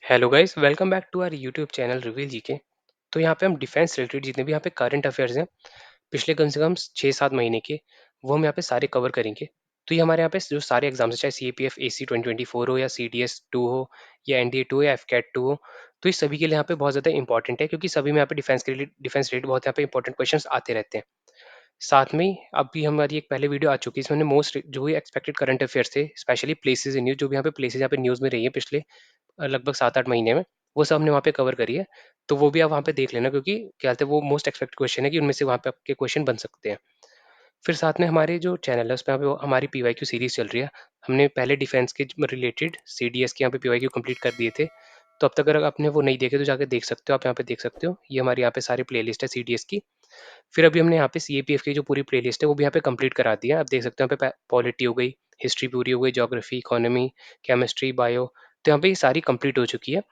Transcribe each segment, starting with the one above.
Hello guys, welcome back to our YouTube channel reveal GK. तो यहाँ पे हम डिफेंस रिलेटेड जितने भी यहाँ पे करंट अफेयर्स हैं पिछले कम से कम 6-7 महीने के, वो हम यहाँ पे सारे कवर करेंगे। तो ये हमारे यहाँ पे जो सारे एग्जाम्स हैं, चाहे सी ए पी एफ AC 2024 हो या CDS 2 हो या NDA 2 हो या FCAT 2 हो, तो इस सभी के लिए यहाँ पे बहुत ज़्यादा इंपॉर्टेंट है, क्योंकि सभी में यहाँ पे डिफेंस रिलेटेड बहुत यहाँ पे इंपॉर्टेंट क्वेश्चन आते रहते हैं। साथ में ही अभी हमारी एक पहले वीडियो आ चुकी है, इसमें हमने मोस्ट जो भी एक्सपेक्टेड करंट अफेयर्स थे, स्पेशली प्लेसेस इन न्यूज, जो भी यहाँ पे प्लेसेस यहाँ पे न्यूज़ में रही है पिछले लगभग 7-8 महीने में, वो सब हमने वहाँ पे कवर करी है। तो वो भी आप वहाँ पे देख लेना, क्योंकि क्या कहते हैं, वो मोस्ट एक्सपेक्टेड क्वेश्चन है कि उनमें से वहाँ पे आपके क्वेश्चन बन सकते हैं। फिर साथ में हमारे जो चैनल है उस पे यहाँ पे हमारी PYQ सीरीज चल रही है। हमने पहले डिफेंस के रिलेटेड CDS के यहाँ पे PYQ कंप्लीट कर दिए थे। तो अब तक अगर आपने वो नहीं देखे तो जाके देख सकते हो, आप यहाँ पे देख सकते हो। ये हमारे यहाँ पे सारी प्लेलिस्ट है CDS की। फिर अभी हमने यहाँ पे CAPF की जो पूरी प्लेलिस्ट है वो भी यहाँ पे कंप्लीट करा दी है। आप देख सकते हो, यहाँ पे पॉलिटी हो गई, हिस्ट्री पूरी हो गई, ज्योग्राफी, इकोनॉमी, केमिस्ट्री, बायो, तो यहाँ पे ये सारी कंप्लीट हो चुकी है।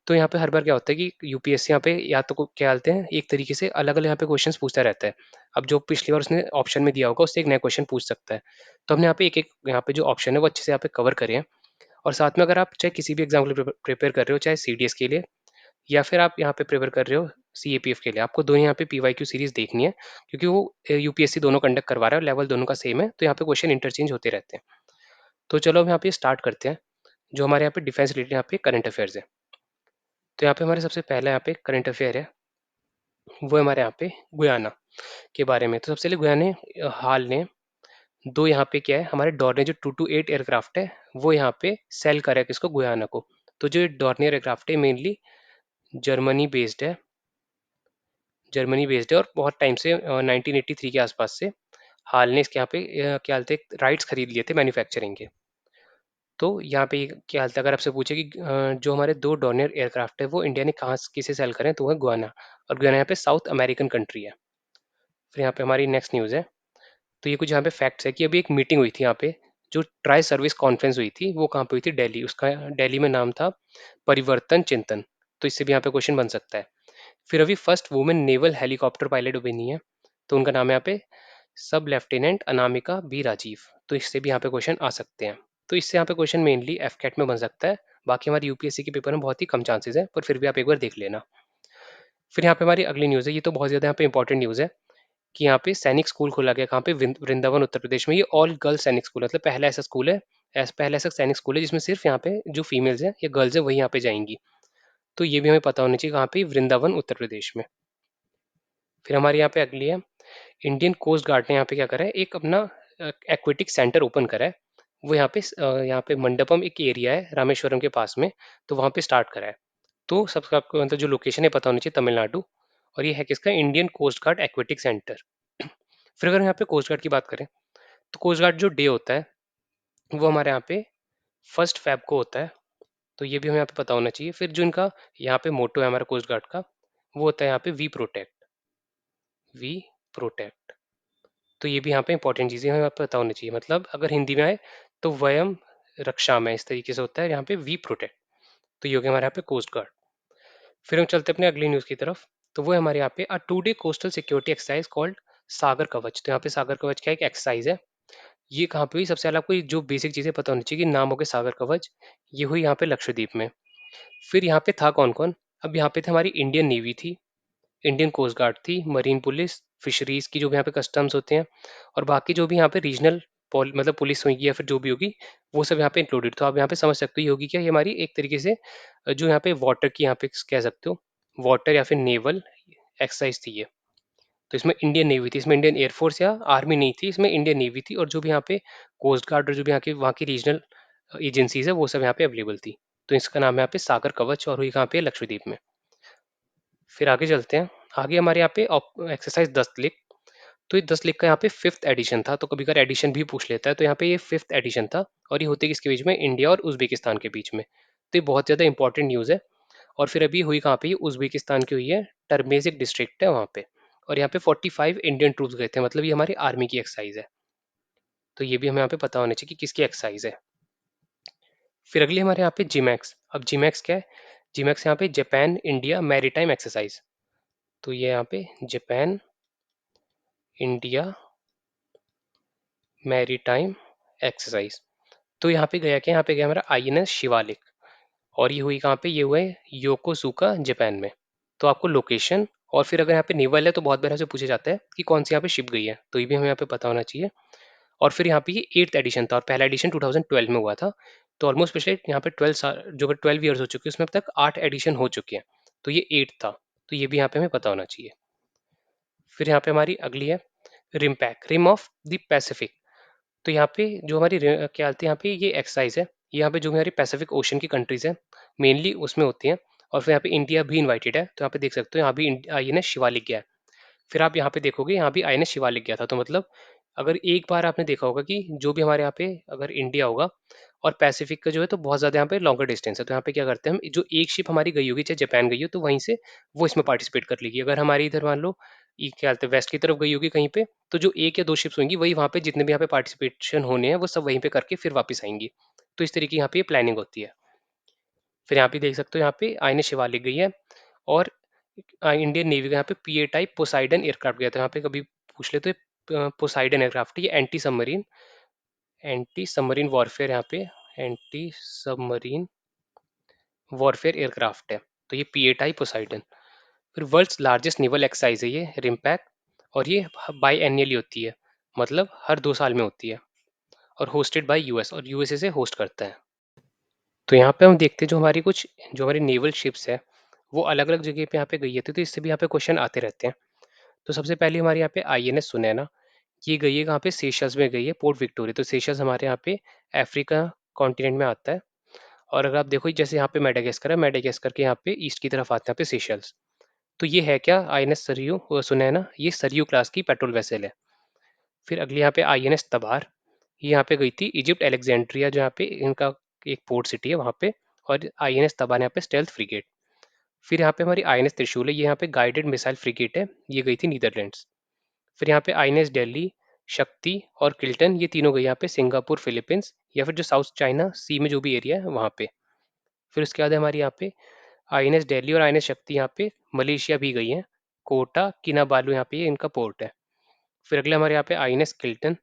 तो यहाँ पे हर बार क्या होता है कि यूपीएससी यहाँ पे या तो क्या डालते हैं, एक तरीके से अलग अलग यहाँ पे क्वेश्चंस पूछता रहता है। अब जो पिछली बार उसने ऑप्शन में दिया होगा उससे एक नया क्वेश्चन पूछ सकता है। तो हमने यहाँ पे एक एक यहाँ पे जो ऑप्शन है वो अच्छे से यहाँ पे कवर करे हैं। और साथ में अगर आप चाहे किसी भी एग्जाम के लिए प्रिपेयर कर रहे हो, चाहे CDS के लिए या फिर आप यहाँ पे प्रिपेयर कर रहे हो CAPF के लिए, आपको दोनों यहाँ पे PYQ सीरीज देखनी है, क्योंकि वो यूपीएससी दोनों कंडक्ट करवा रहा है, लेवल दोनों का सेम है, तो यहाँ पे क्वेश्चन इंटरचेंज होते रहते हैं। तो चलो हम यहाँ पे स्टार्ट करते हैं। जो हमारे यहाँ पे डिफेंस रिलेटेड यहाँ पे करंट अफेयर्स है, तो यहाँ पे हमारे सबसे पहला यहाँ पे करंट अफेयर है, वो है हमारे यहाँ पे गुयाना के बारे में। तो सबसे पहले गुयाना ने हाल ने दो यहाँ पे क्या है, हमारे डॉर्नियर जो 228 एयरक्राफ्ट है वो यहाँ पे सेल करा है किसको, गुयाना को। तो जो डॉर्नियर एयरक्राफ्ट है मेनली जर्मनी बेस्ड है, और बहुत टाइम से 1983 के आसपास से हाल ने इसके यहाँ पे क्या हालत है, राइट्स खरीद लिए थे मैन्युफैक्चरिंग के। तो यहाँ पे क्या हालत है, अगर आपसे पूछे कि जो हमारे दो डॉर्नियर एयरक्राफ्ट है वो इंडिया ने कहाँ किसे सेल करें, तो वो है गुयाना। और गुयाना यहाँ पे साउथ अमेरिकन कंट्री है। फिर यहाँ पे हमारी नेक्स्ट न्यूज़ है। तो ये कुछ यहाँ पे फैक्ट्स है कि अभी एक मीटिंग हुई थी यहाँ पे, जो ट्राई सर्विस कॉन्फ्रेंस हुई थी, वो कहाँ पे हुई थी, दिल्ली। उसका दिल्ली में नाम था परिवर्तन चिंतन। तो इससे भी यहाँ पे क्वेश्चन बन सकता है। फिर अभी first women naval helicopter pilot बनी है, तो उनका नाम है यहाँ पे सब लेफ्टिनेंट अनामिका बी राजीव। तो इससे भी यहाँ पे क्वेश्चन आ सकते हैं। तो इससे यहाँ पे क्वेश्चन मेनली FCAT में बन सकता है। बाकी हमारी यूपीएससी के पेपर में बहुत ही कम चांसेस है, पर फिर भी आप एक बार देख लेना। फिर यहाँ पे हमारी अगली न्यूज़ है, ये तो बहुत ज़्यादा यहाँ पे इंपॉर्टेंट न्यूज़ है कि यहाँ पे सैनिक स्कूल खोला गया, कहाँ पे, वृंदावन उत्तर प्रदेश में। ये ऑल गर्ल्स सैनिक स्कूल है, मतलब पहला ऐसा स्कूल है, पहला ऐसा सैनिक स्कूल है जिसमें सिर्फ यहाँ पे जो फीमेल्स हैं या गर्ल्स हैं वही यहाँ पे जाएंगी। तो ये भी हमें पता होना चाहिए, कहाँ पे, वृंदावन उत्तर प्रदेश में। फिर हमारे यहाँ पे अगली है, इंडियन कोस्ट गार्ड ने यहाँ पे क्या करा है, एक अपना एक्वेटिक सेंटर ओपन करा है। वो यहाँ पे मंडपम एक एरिया है रामेश्वरम के पास में, तो वहाँ पे स्टार्ट करा है। तो सबका आपको मतलब जो लोकेशन है पता होनी चाहिए, तमिलनाडु। और ये है किसका, Indian coast guard aquatic centre. फिर अगर यहाँ पे कोस्ट गार्ड की बात करें, तो कोस्ट गार्ड जो डे होता है वो हमारे यहाँ पे 1 फेब को होता है। तो ये भी हमें यहाँ पे पता होना चाहिए। फिर जो इनका यहाँ पे मोटो है हमारा कोस्ट गार्ड का, वो होता है यहाँ पे वी प्रोटेक्ट, वी प्रोटेक्ट। तो ये भी यहाँ पे इंपॉर्टेंट चीज़ें हमें पता होनी चाहिए, मतलब अगर हिंदी में आए तो वयम रक्षा में, इस तरीके से होता है यहाँ पे वी प्रोटेक्ट। तो ये हो गया हमारे यहाँ पे कोस्ट गार्ड। फिर हम चलते हैं अपने अगली न्यूज़ की तरफ। तो वो है हमारे यहाँ पे a 2 day coastal security exercise called Sagar Kavach. तो यहाँ पे सागर कवच क्या एक एक्सरसाइज है। ये कहाँ पे हुई, सबसे पहले आपको ये जो बेसिक चीज़ें पता होनी चाहिए कि नाम हो गया सागर कवच, ये हुई यहाँ पे लक्षद्वीप में। फिर यहाँ पे था कौन कौन, अब यहाँ पे थे हमारी इंडियन नेवी थी, इंडियन कोस्ट गार्ड थी, मरीन पुलिस, फिशरीज की जो भी यहाँ पे कस्टम्स होते हैं, और बाकी जो भी यहाँ पे रीजनल मतलब पुलिस होगी या फिर जो भी होगी, वो सब यहाँ पे इंक्लूडेड। तो आप यहाँ पे समझ सकते हो ये होगी क्या, ये हमारी एक तरीके से जो यहाँ पे वाटर की यहाँ पे कह सकते हो, वाटर या फिर नेवल एक्सरसाइज थी ये। तो इसमें इंडियन नेवी थी, इसमें इंडियन एयरफोर्स या आर्मी नहीं थी, इसमें इंडियन नेवी थी। और जो भी यहाँ पे कोस्ट गार्ड और जो भी यहाँ के वहाँ की रीजनल एजेंसीज है वो सब यहाँ पे अवेलेबल थी। तो इसका नाम है यहाँ पे सागर कवच, और हुई कहाँ पे, लक्षद्वीप में। फिर आगे चलते हैं। आगे हमारे यहाँ पे एक्सरसाइज 10 लिख। तो ये 10 लिख का यहाँ पे 5th एडिशन था, तो कभी कभी एडिशन भी पूछ लेता है। तो यहाँ पे ये 5th एडिशन था, और ये होती है किसके बीच में, इंडिया और उज्बेकिस्तान के बीच में। तो ये बहुत ज़्यादा इंपॉर्टेंट न्यूज़ है। और फिर अभी हुई कहाँ पे, ये उज्बेकिस्तान की हुई है, टर्मेजिक डिस्ट्रिक्ट है वहाँ पे। और यहाँ पे 45 इंडियन ट्रूप्स गए थे, मतलब ये हमारी आर्मी की एक्सरसाइज है। तो ये भी हमें यहाँ पे पता होना चाहिए कि किसकी एक्सरसाइज है। फिर अगली हमारे यहाँ पे जिमैक्स। अब जिमैक्स क्या है, जिमैक्स यहाँ पे जापान इंडिया मैरीटाइम एक्सरसाइज। तो ये यहाँ पे जापान इंडिया मैरीटाइम एक्सरसाइज। तो यहाँ पे गया क्या, यहाँ पे गया हमारा INS शिवालिक। और ये हुई कहाँ पे, ये हुआ है योकोसुका जापान में। तो आपको लोकेशन और फिर अगर यहाँ पे नेवल है तो बहुत बार ऐसे पूछा जाता है कि कौन सी यहाँ पे शिप गई है, तो ये भी हमें यहाँ पे पता होना चाहिए। और फिर यहाँ पे ये 8th एडिशन था और पहला एडिशन 2012 में हुआ था। तो ऑलमोस्ट पिछले यहाँ पे 12 साल, जो 12 ईयर्स हो चुके हैं उसमें अब तक 8 एडिशन हो चुके हैं। तो ये 8 था, तो ये भी यहाँ पे हमें पता होना चाहिए। फिर यहाँ पे हमारी अगली है RIMPAC, rim of the Pacific. तो यहाँ पे जो हमारी क्या बोलते हैं, यहाँ पे ये एक्सरसाइज है, ये यहाँ पे जो हमारी पैसिफिक ओशन की कंट्रीज है मेनली उसमें होती हैं। और फिर यहाँ पे इंडिया भी इन्वाइटेड है, तो यहाँ पे देख सकते हो यहाँ भी ये ना शिवालिक गया है। फिर आप यहाँ पे देखोगे यहाँ भी आईएनएस शिवालिक गया था, तो मतलब अगर एक बार आपने देखा होगा कि जो भी हमारे यहाँ पे अगर इंडिया होगा और पैसिफिक का जो है तो बहुत ज़्यादा यहाँ पे लॉन्गर डिस्टेंस है, तो यहाँ पे क्या करते हैं हम, जो एक शिप हमारी गई होगी चाहे जापान गई हो तो वहीं से वो इसमें पार्टिसिपेट कर लेगी। अगर हमारी इधर मान लो ये क्या बोलते हैं वेस्ट की तरफ गई होगी कहीं पे, तो जो एक या दो शिप्स होंगी वही वहाँ पे जितने भी यहाँ पे पार्टिसिपेशन होने हैं वो सब वहीं पे करके फिर वापस आएंगी। तो इस तरीके की यहाँ पे प्लानिंग होती है। फिर यहाँ पे देख सकते हो यहाँ पे आईएनएस शिवालिक गई है और इंडियन नेवी का यहाँ पे पीए टाइप पोसाइडन एयरक्राफ्ट गया था। यहाँ पे कभी पूछ ले तो पोसाइडन एयरक्राफ्ट, ये एंटी सबमरीन वॉरफेयर, यहाँ पे एंटी सबमरीन वॉरफेयर एयरक्राफ्ट है। तो ये पीए टाइप पोसाइडन। फिर वर्ल्ड्स लार्जेस्ट नेवल एक्सरसाइज है ये रिम्पैक, और ये बाई एनियली होती है, मतलब हर 2 साल में होती है और होस्टेड बाय यूएस, और यूएसए से होस्ट करता है। तो यहाँ पे हम देखते हैं जो हमारी कुछ जो हमारी नेवल शिप्स है वो अलग अलग जगह पे यहाँ पे गई है, तो इससे भी यहाँ पे क्वेश्चन आते रहते हैं। तो सबसे पहले हमारे यहाँ पे आईएनएस सुनैना, ये गई है कहाँ पे, सेशल्स में गई है, पोर्ट विक्टोरिया। तो सेशल्स हमारे यहाँ पे अफ्रीका कॉन्टिनेंट में आता है। और अगर आप देखो जैसे यहाँ पे मेडागास्कर है, मेडागास्कर के यहाँ पे ईस्ट की तरफ आते हैं यहाँ पे सेशल्स। तो ये है क्या, आईएनएस सरयू सुनैना, ये सरयू क्लास की पेट्रोल वेसल है। फिर अगली यहाँ पे आईएनएस तबार, ये यहाँ पे गई थी इजिप्ट एलेक्जेंड्रिया, जो यहाँ पे इनका एक पोर्ट सिटी है वहाँ पे। और आईएनएस तबार यहाँ पे स्टेल्थ फ्रिगेट। फिर यहाँ पे हमारी आईएनएस त्रिशूल है, ये यहाँ पे गाइडेड मिसाइल फ्रिगेट है, ये गई थी नीदरलैंड्स। फिर यहाँ पे आईएनएस दिल्ली, शक्ति और किल्टन, ये तीनों गई यहाँ पे सिंगापुर फिलीपींस या फिर जो साउथ चाइना सी में जो भी एरिया है वहाँ पे। फिर उसके बाद है हमारी यहाँ पे आईएनएस दिल्ली और आईएनएस शक्ति यहाँ पे मलेशिया भी गई हैं, कोटा किनाबालू यहाँ पे ये इनका पोर्ट है। फिर अगले हमारे यहाँ पे आईएनएस किल्टन,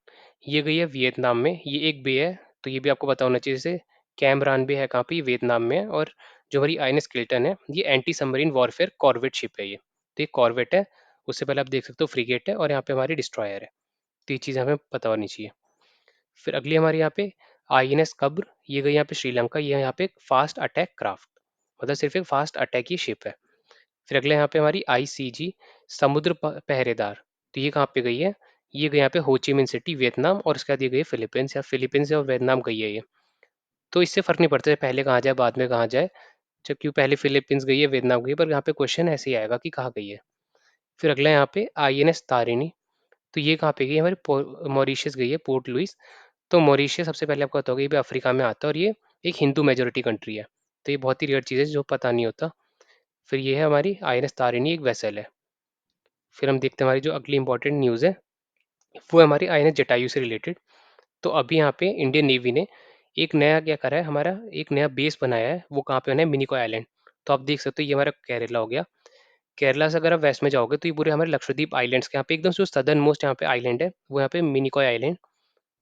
ये गई है वियतनाम में, ये एक बे है, तो ये भी आपको पता होना चाहिए। जैसे कैमरान बे है कहाँ पे, ये वियतनाम में है। और जो हमारी आईएनएस किल्टन है ये anti submarine warfare corvette ship है ये, तो ये कॉर्वेट है। उससे पहले आप देख सकते हो फ्रिगेट है और यहाँ पे हमारी डिस्ट्रॉयर है। तो ये चीज़ हमें पता होनी चाहिए। फिर अगली हमारे यहाँ पे आईएनएस कब्र, ये गई यहाँ पे श्रीलंका, ये यहाँ पे एक फास्ट अटैक क्राफ्ट, मतलब सिर्फ एक फास्ट अटैक की शिप है। फिर अगले यहाँ पे हमारी आईसीजी समुद्र पहरेदार, तो ये कहाँ पे गई है, ये गई यहाँ पे होची मिन सिटी वियतनाम, और उसके बाद ये गई है फिलीपींस, या फिलीपींस और वियतनाम गई है ये। तो इससे फर्क नहीं पड़ता है पहले कहाँ जाए बाद में कहाँ जाए, जब क्यों पहले फिलीपींस गई है वियतनाम गई है, पर यहाँ पे क्वेश्चन ऐसे ही आएगा कि कहाँ गई है। फिर अगला यहाँ पे आईएनएस तारिणी, तो ये कहाँ पे गई है, हमारी मॉरिशस गई है, पोर्ट लुइस। तो मॉरिशस सबसे पहले आपको पता होगा ये भी अफ्रीका में आता है और ये एक हिंदू मेजोरिटी कंट्री है। तो ये बहुत ही रेयर चीज़ है जो पता नहीं होता। फिर ये है हमारी आईएनएस तारिणी, एक वेसल है। फिर हम देखते हैं हमारी जो अगली इंपॉर्टेंट न्यूज़ है वो है हमारी आईएनएस जटायु से रिलेटेड। तो अभी यहाँ पे इंडियन नेवी ने एक नया क्या करा है, हमारा एक नया बेस बनाया है, वो कहाँ पे बना है, मिनिकॉय आइलैंड। तो आप देख सकते हो ये हमारा केरला हो गया। केरला से अगर आप वेस्ट में जाओगे तो ये पूरे हमारे लक्षद्वीप आइलैंड्स के यहाँ पे एकदम जो सदर्न मोस्ट यहाँ पे आइलैंड है वो यहाँ पे मिनिकॉय आइलैंड।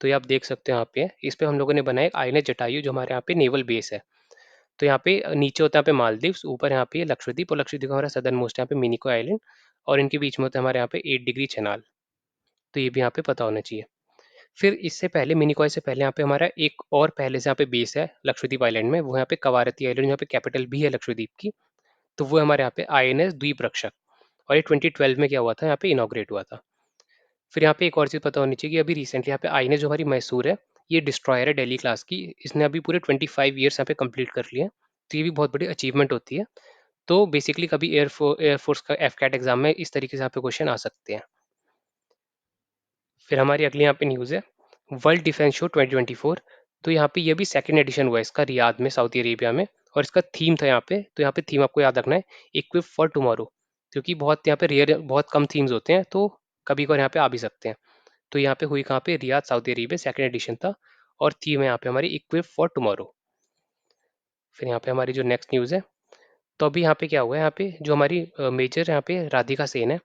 तो ये आप देख सकते हो यहाँ पे है। इस पे हम लोगों ने बनाया एक आईएनएस जटायु जो हमारे यहाँ पे नेवल बेस है। तो यहाँ पे नीचे होता है यहाँ पे मालदीव्स, ऊपर यहाँ पे ये लक्षद्वीप, और लक्षद्वीप हमारा सदर्न मोस्ट यहाँ पे मिनिकॉय आइलैंड, और इनके बीच में होता है हमारे यहाँ पे 8 डिग्री चेनाल। तो ये भी यहाँ पे पता होना चाहिए। फिर इससे पहले मिनिकॉय से पहले यहाँ पे हमारा एक और पहले से यहाँ पे बेस है लक्षद्वीप आइलैंड में, वो यहाँ पे कवारती आइलैंड, यहाँ पे कैपिटल भी है लक्षद्वीप की। तो वो हमारे यहाँ पे आईएनएस द्वीप रक्षक, और ये 2012 में क्या हुआ था, यहाँ पे इनॉग्रेट हुआ था। फिर यहाँ पे एक और चीज़ पता होनी चाहिए कि अभी रिसेंटली यहाँ पे आईएनएस जो हमारी मैसूर है, ये डिस्ट्रॉयर है दिल्ली क्लास की, इसने अभी पूरे 25 ईयर्स यहाँ पे कंप्लीट कर लिए हैं। तो ये भी बहुत बड़ी अचीवमेंट होती है। तो बेसिकली कभी एयरफोर्स का एफकैट एग्जाम में इस तरीके से यहाँ पे क्वेश्चन आ सकते हैं। फिर हमारी अगली यहाँ पे न्यूज़ है वर्ल्ड डिफेंस शो 2024। तो यहाँ पे ये भी सेकंड एडिशन हुआ है इसका, रियाद में सऊदी अरेबिया में। और इसका थीम था यहाँ पे, तो यहाँ पे थीम आपको याद रखना है, इक्विप फॉर टुमारो, क्योंकि बहुत यहाँ पे रेयर बहुत कम थीम्स होते हैं, तो कभी कभार यहाँ पे आ भी सकते हैं। तो यहाँ पे हुई कहाँ पे, Riyadh Saudi Arabia, second edition था, और थीम है यहाँ पे हमारी इक्विप फॉर टुमारो। फिर यहाँ पे हमारी जो नेक्स्ट न्यूज़ है, तो अभी यहाँ पे क्या हुआ है, यहाँ पे जो हमारी मेजर यहाँ पे राधिका सेन है,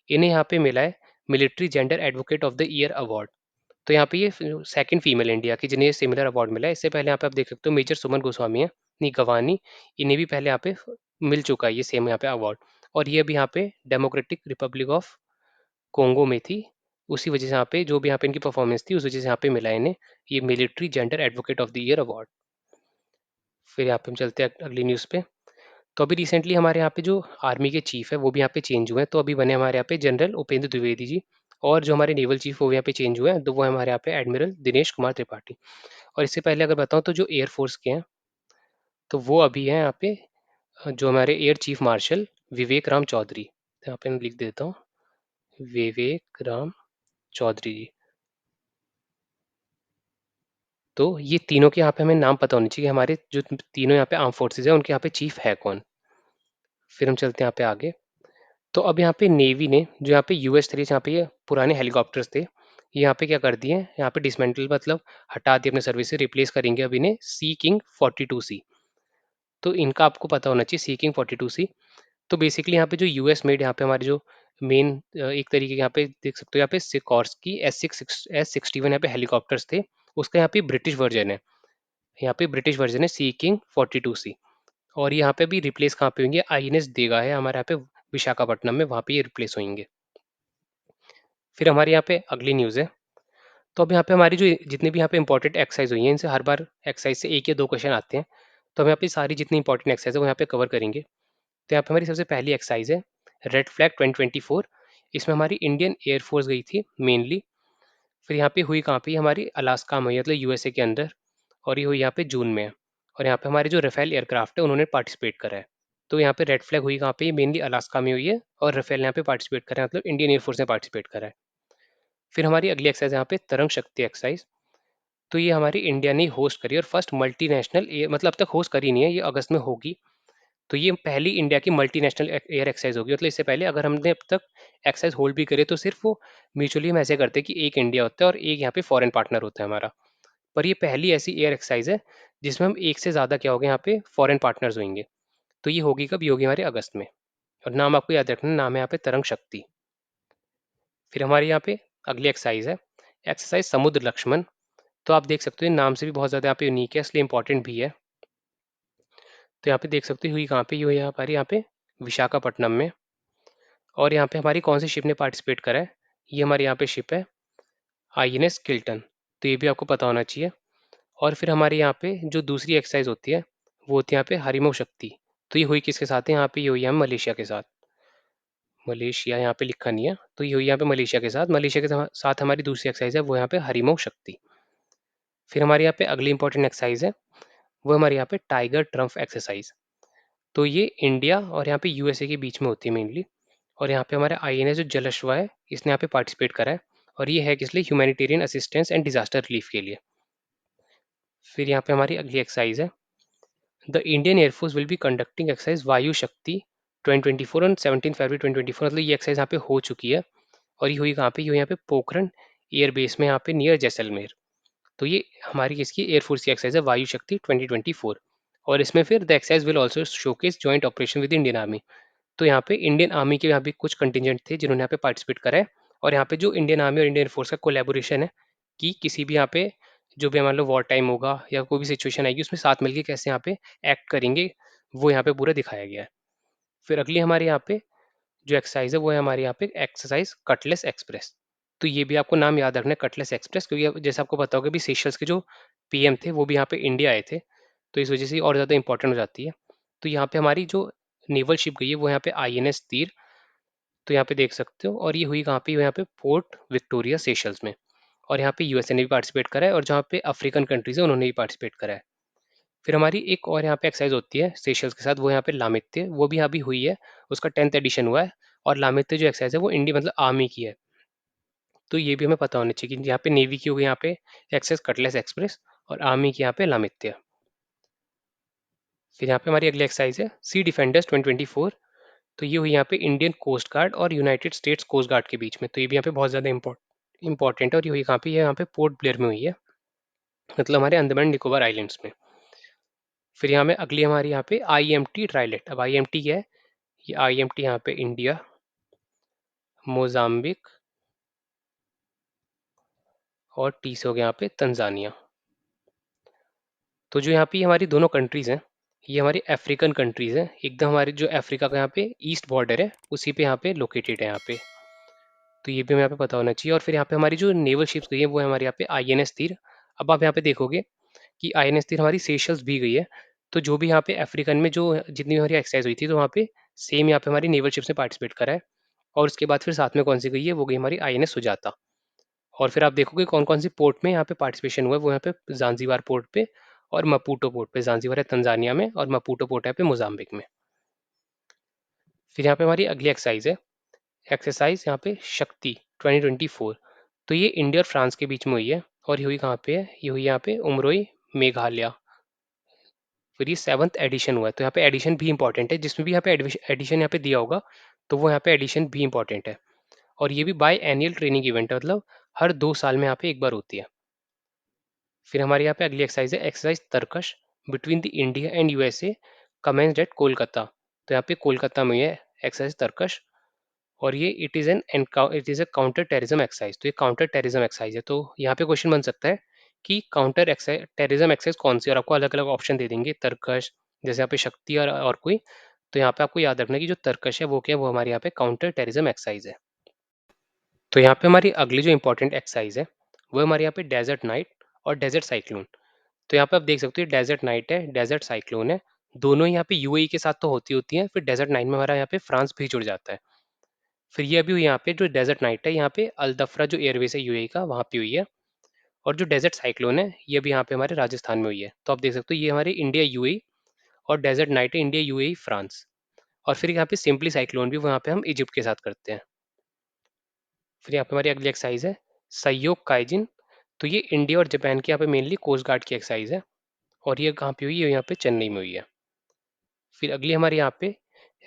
इन्हें यहाँ पे मिला है military gender advocate of the year award. तो यहाँ पे ये सेकंड फीमेल इंडिया की जिन्हें सिमिलर अवार्ड मिला है। इससे पहले यहाँ पे आप देख सकते हो मेजर सुमन गोस्वामी है, नहीं गवानी, इन्हें भी पहले यहाँ पे मिल चुका है ये सेम यहाँ पे अवार्ड। और ये अभी यहाँ पे डेमोक्रेटिक रिपब्लिक ऑफ कोंगो में थी, उसी वजह से यहाँ पे जो भी यहाँ पे इनकी परफॉर्मेंस थी उस वजह से यहाँ पे मिला है इन्हें ये military gender advocate of the year award. फिर यहाँ पे हम चलते हैं अगली न्यूज़ पे। तो अभी रिसेंटली हमारे यहाँ पे जो आर्मी के चीफ है वो भी यहाँ पे चेंज हुए हैं, तो अभी बने हमारे यहाँ पे जनरल उपेंद्र द्विवेदी जी। और जो हमारे नेवल चीफ वो यहाँ पे चेंज हुए हैं, तो वो है हमारे यहाँ पे एडमिरल दिनेश कुमार त्रिपाठी। और इससे पहले अगर बताऊँ तो जो एयरफोर्स के हैं तो वो अभी हैं यहाँ पे जो हमारे एयर चीफ मार्शल विवेक राम चौधरी। तो यहाँ पे मैं लिख देता हूँ विवेक राम चौधरी जी। तो ये तीनों के यहाँ पे हमें नाम पता होने चाहिए, हमारे जो तीनों यहाँ पे आर्म फोर्सेज है उनके यहाँ पे चीफ है कौन। फिर हम चलते हैं यहाँ पे आगे। तो अब यहाँ पे नेवी ने जो यहाँ पे यूएस 3 यहाँ पे ये पुराने हेलीकॉप्टर्स थे, ये यहाँ पे क्या कर दिए हैं, यहाँ पे डिसमेंटल मतलब हटा दिए अपने सर्विस से, रिप्लेस करेंगे अब इन्हें सी किंग 42C। तो इनका आपको पता होना चाहिए सी किंग 42C। तो बेसिकली यहाँ पे जो यूएस मेड यहाँ पे हमारे जो मेन एक तरीके के यहाँ पे देख सकते हो यहाँ पे सिकॉर्स्की S61 यहाँ पे हेलीकॉप्टर्स थे, उसका यहाँ पे ब्रिटिश वर्जन है, यहाँ पे ब्रिटिश वर्जन है सी किंग 42C। और यहाँ पे भी रिप्लेस कहाँ पे होंगे, आईएनएस देगा है हमारे यहाँ पे विशाखापट्टनम में, वहाँ पे ये रिप्लेस होंगे। फिर हमारे यहाँ पे अगली न्यूज़ है। तो अब यहाँ पे हमारी जो जितनी भी यहाँ पे इंपॉर्टेंट एक्सरसाइज हुई है इनसे हर बार एक्सरसाइज से एक या दो क्वेश्चन आते हैं, तो हम यहाँ पे सारी जितनी इंपॉर्टेंट एक्सरसाइज है वो यहाँ पे कवर करेंगे। तो यहाँ पे हमारी सबसे पहली एक्सरसाइज है रेड फ्लैग 2024। इसमें हमारी इंडियन एयरफोर्स गई थी मेनली। फिर यहाँ पे हुई कहाँ पे, हमारी अलास्का में मतलब यूएसए के अंदर, और ये हुई यहाँ पे जून में। और यहाँ पे हमारे जो राफेल एयरक्राफ्ट है उन्होंने पार्टिसिपेट करा है। तो यहाँ पे रेड फ्लैग हुई कहाँ पे, मेनली अलास्का में हुई है, और राफेल यहाँ पे पार्टिसिपेट करा है, मतलब इंडियन एयरफोर्स ने पार्टिसिपेट करा है। फिर हमारी अगली एक्सरसाइज यहाँ पे तरंग शक्ति एक्सरसाइज। तो ये हमारी इंडिया ने होस्ट करी और फर्स्ट मल्टीनेशनल मतलब अब तक होस्ट करी नहीं है, ये अगस्त में होगी। तो ये पहली इंडिया की मल्टीनेशनल एयर एक्सरसाइज होगी, मतलब इससे पहले अगर हमने अब तक एक्सरसाइज होल्ड भी करे तो सिर्फ वो म्यूचुअली हम ऐसे करते हैं कि एक इंडिया होता है और एक यहाँ पे फॉरेन पार्टनर होता है हमारा। पर ये पहली ऐसी एयर एक्सरसाइज है जिसमें हम एक से ज़्यादा क्या होंगे यहाँ पे फॉरेन पार्टनर्स होंगे। तो ये होगी कब, ये होगी हमारे अगस्त में। और नाम आपको याद रखना, नाम है यहाँ पे तरंग शक्ति। फिर हमारे यहाँ पे अगली एक्सरसाइज है एक्सरसाइज समुद्र लक्ष्मण। तो आप देख सकते हो नाम से भी बहुत ज़्यादा यहाँ पे यूनिक है, इसलिए इंपॉर्टेंट भी है। तो यहाँ पे देख सकते हो हुई कहाँ पे, ये हुई यहाँ पे विशाखापट्टनम में। और यहाँ पे हमारी कौन सी शिप ने पार्टिसिपेट करा है, ये हमारे यहाँ पे शिप है आईएनएस किल्टन। तो ये भी आपको पता होना चाहिए। और फिर हमारे यहाँ पे जो दूसरी एक्सरसाइज होती है वो होती है यहाँ पे हरिमो शक्ति। तो ये हुई किसके साथ है, यहाँ पे ये हुई है मलेशिया के साथ। मलेशिया यहाँ पे लिखा नहीं है, तो ये हुई यहाँ पे मलेशिया के साथ। मलेशिया के साथ हमारी दूसरी एक्सरसाइज है वो यहाँ पे हरिमो शक्ति। फिर हमारे यहाँ पे अगली इंपॉर्टेंट एक्सरसाइज है वो हमारे यहाँ पे टाइगर ट्रम्प एक्सरसाइज। तो ये इंडिया और यहाँ पे यूएसए के बीच में होती है मेनली। और यहाँ पे हमारे आईएनएस जो जलश्वा है इसने यहाँ पे पार्टिसिपेट करा है, और ये है किस लिए, humanitarian assistance and disaster relief के लिए। फिर यहाँ पे हमारी अगली एक्सरसाइज है the Indian air force will be conducting exercise वायु शक्ति 2024 ऑन 17 फरवरी 2024। मतलब ये एक्सरसाइज यहाँ पे हो चुकी है, और ये हुई कहाँ पे, ये हुई यहाँ पे पोखरण एयर बेस में यहाँ पे नियर जैसलमेर। तो ये हमारी किसकी एयरफोर्स की एक्सरसाइज है वायु शक्ति 2024। और इसमें फिर the exercise will also showcase joint operation with Indian army. तो यहाँ पे इंडियन आर्मी के यहाँ भी कुछ कंटिजेंट थे जिन्होंने यहाँ पे पार्टिसिपेट करा है। और यहाँ पे जो इंडियन आर्मी और इंडियन फोर्स का कोलेबोरेशन है कि किसी भी यहाँ पे जो भी मान लो वॉर टाइम होगा या कोई भी सिचुएशन आएगी उसमें साथ मिलके कैसे यहाँ पे एक्ट करेंगे, वो यहाँ पे पूरा दिखाया गया है। फिर अगली हमारे यहाँ पे जो एक्सरसाइज है वो है हमारे यहाँ पे एक्सरसाइज कटलेस एक्सप्रेस। तो ये भी आपको नाम याद रखना है कटलेस एक्सप्रेस, क्योंकि जैसे आपको पता होगा भी सेशल्स के जो पीएम थे वो भी यहाँ पे इंडिया आए थे, तो इस वजह से और ज़्यादा इंपॉर्टेंट हो जाती है। तो यहाँ पे हमारी जो नेवल शिप गई है वो यहाँ पे आईएनएस तीर। तो यहाँ पे देख सकते हो, और ये हुई कहाँ पे, यहाँ पे पोर्ट विक्टोरिया सेशल्स में। और यहाँ पे यूएसए ने भी पार्टिसिपेट करा है, और जहाँ पे अफ्रीकन कंट्रीज है उन्होंने भी पार्टिसिपेट करा है। फिर हमारी एक और यहाँ पे एक्सरसाइज होती है सेशल्स के साथ, वो यहाँ पे लामित्य, वो भी यहाँ भी हुई है, उसका 10th एडिशन हुआ है। और लामित्य जो एक्सरसाइज है वो इंडिया मतलब आर्मी की है। तो ये भी हमें पता होना चाहिए कि यहाँ पे नेवी की होगी यहाँ पे एक्सेस कटलेस एक्सप्रेस, और आर्मी की यहाँ पे लामित्य। फिर यहाँ पे हमारी अगली एक्सरसाइज है सी डिफेंडर्स 2024। तो ये हुई यहाँ पे इंडियन कोस्ट गार्ड और यूनाइटेड स्टेट्स कोस्ट गार्ड के बीच में। तो ये भी यहाँ पे बहुत ज़्यादा इंपॉर्टेंट है, और ये हुई कहाँ पे, ये यहाँ पे पोर्ट ब्लेयर में हुई है, मतलब हमारे अंडमान निकोबार आइलैंड्स में। फिर यहाँ में अगली हमारी यहाँ पे आईएमटी ट्राइलेट। अब आईएमटी क्या है, ये आईएमटी यहाँ पे इंडिया, मोजाम्बिक और टी से हो गया यहाँ पे तंजानिया। तो जो यहाँ पे हमारी दोनों कंट्रीज़ हैं, ये हमारी अफ्रीकन कंट्रीज़ हैं। एकदम हमारे जो अफ्रीका का यहाँ पे ईस्ट बॉर्डर है, उसी पे यहाँ पे लोकेटेड है यहाँ पे। तो ये भी हमें यहाँ पे पता होना चाहिए। और फिर यहाँ पे हमारी जो नेवल शिप्स गई है वो है हमारे यहाँ पे आईएनएस तीर। अब आप यहाँ पे देखोगे कि आईएनएस तीर हमारी सेशल्स भी गई है। तो जो भी यहाँ पे अफ्रीकन में जो जितनी भी हमारी एक्सरसाइज हुई थी, तो वहाँ पे सेम यहाँ पे हमारी नेवल शिप्स ने पार्टिसिपेट करा है। और उसके बाद फिर साथ में कौन सी गई है, वो गई हमारी आईएनएस सुजाता। और फिर आप देखोगे कौन कौन सी पोर्ट में यहाँ पे पार्टिसिपेशन हुआ है, वो यहाँ पे जांजीबार पोर्ट पे और मपूटो पोर्ट पे। जांजीबार है तंजानिया में और मपूटो पोर्ट है पे मोजाम्बिक में। फिर यहाँ पे हमारी अगली एक्सरसाइज है, एक्सरसाइज यहाँ पे शक्ति 2024। तो ये इंडिया और फ्रांस के बीच में हुई है। और ये हुई कहाँ पे है, ये हुई यहाँ पे उमरोई, मेघालय। फिर ये 7th एडिशन हुआ है। तो यहाँ पे एडिशन भी इंपॉर्टेंट है, जिसमें भी यहाँ पे एडिशन यहाँ पे दिया होगा, तो वो यहाँ पे एडिशन भी इंपॉर्टेंट है। और ये भी बाय एनुअल ट्रेनिंग इवेंट है, मतलब हर 2 साल में यहाँ पे एक बार होती है। फिर हमारे यहाँ पे अगली एक्सरसाइज है, exercise Tarkash between the India and USA commenced at Kolkata. तो यहाँ पे कोलकाता में है एक्सरसाइज तरकश। और ये it is a counter terrorism exercise. तो ये काउंटर टेररिज्म एक्सरसाइज है। तो यहाँ पे क्वेश्चन बन सकता है कि काउंटर टेररिज्म एक्सरसाइज कौन सी, और आपको अलग अलग ऑप्शन दे देंगे, तरकश, जैसे यहाँ पे शक्ति और कोई। तो यहाँ पे आपको याद रखना है कि जो तरकश है वो क्या है, वो हमारे यहाँ पे काउंटर टेररिज्म एक्सरसाइज है। तो यहाँ पे हमारी अगली जो इंपॉर्टेंट एक्सरसाइज है, वो हमारे यहाँ पे डेजर्ट नाइट और डेजर्ट साइक्लोन। तो यहाँ पे आप देख सकते हो डेजर्ट नाइट है, डेजर्ट साइक्लोन है। दोनों यहाँ पे यूएई के साथ तो होती हैं। फिर डेजर्ट नाइट में हमारा यहाँ पे फ्रांस भी जुड़ जाता है। फिर ये अभी यहाँ पे जो डेजर्ट नाइट है, यहाँ पे अल-दफ्रा जो एयरबेस है यूएई का, वहाँ पे हुई है। और जो डेजर्ट साइक्लोन है, ये भी यहाँ पे हमारे राजस्थान में हुई है। तो आप देख सकते हो ये हमारे इंडिया यूएई, और डेजर्ट नाइट है इंडिया यूएई फ्रांस। और फिर यहाँ पे सिंपली साइक्लोन भी वहाँ पे हम इजिप्ट के साथ करते हैं। फिर यहाँ पे हमारी अगली एक्सरसाइज है सयोग काइजिन। तो ये इंडिया और जापान की यहाँ पे मेनली कोस्ट गार्ड की एक्सरसाइज है। और ये कहाँ पे हुई है, यहाँ पे चेन्नई में हुई है। फिर अगली हमारे यहाँ पे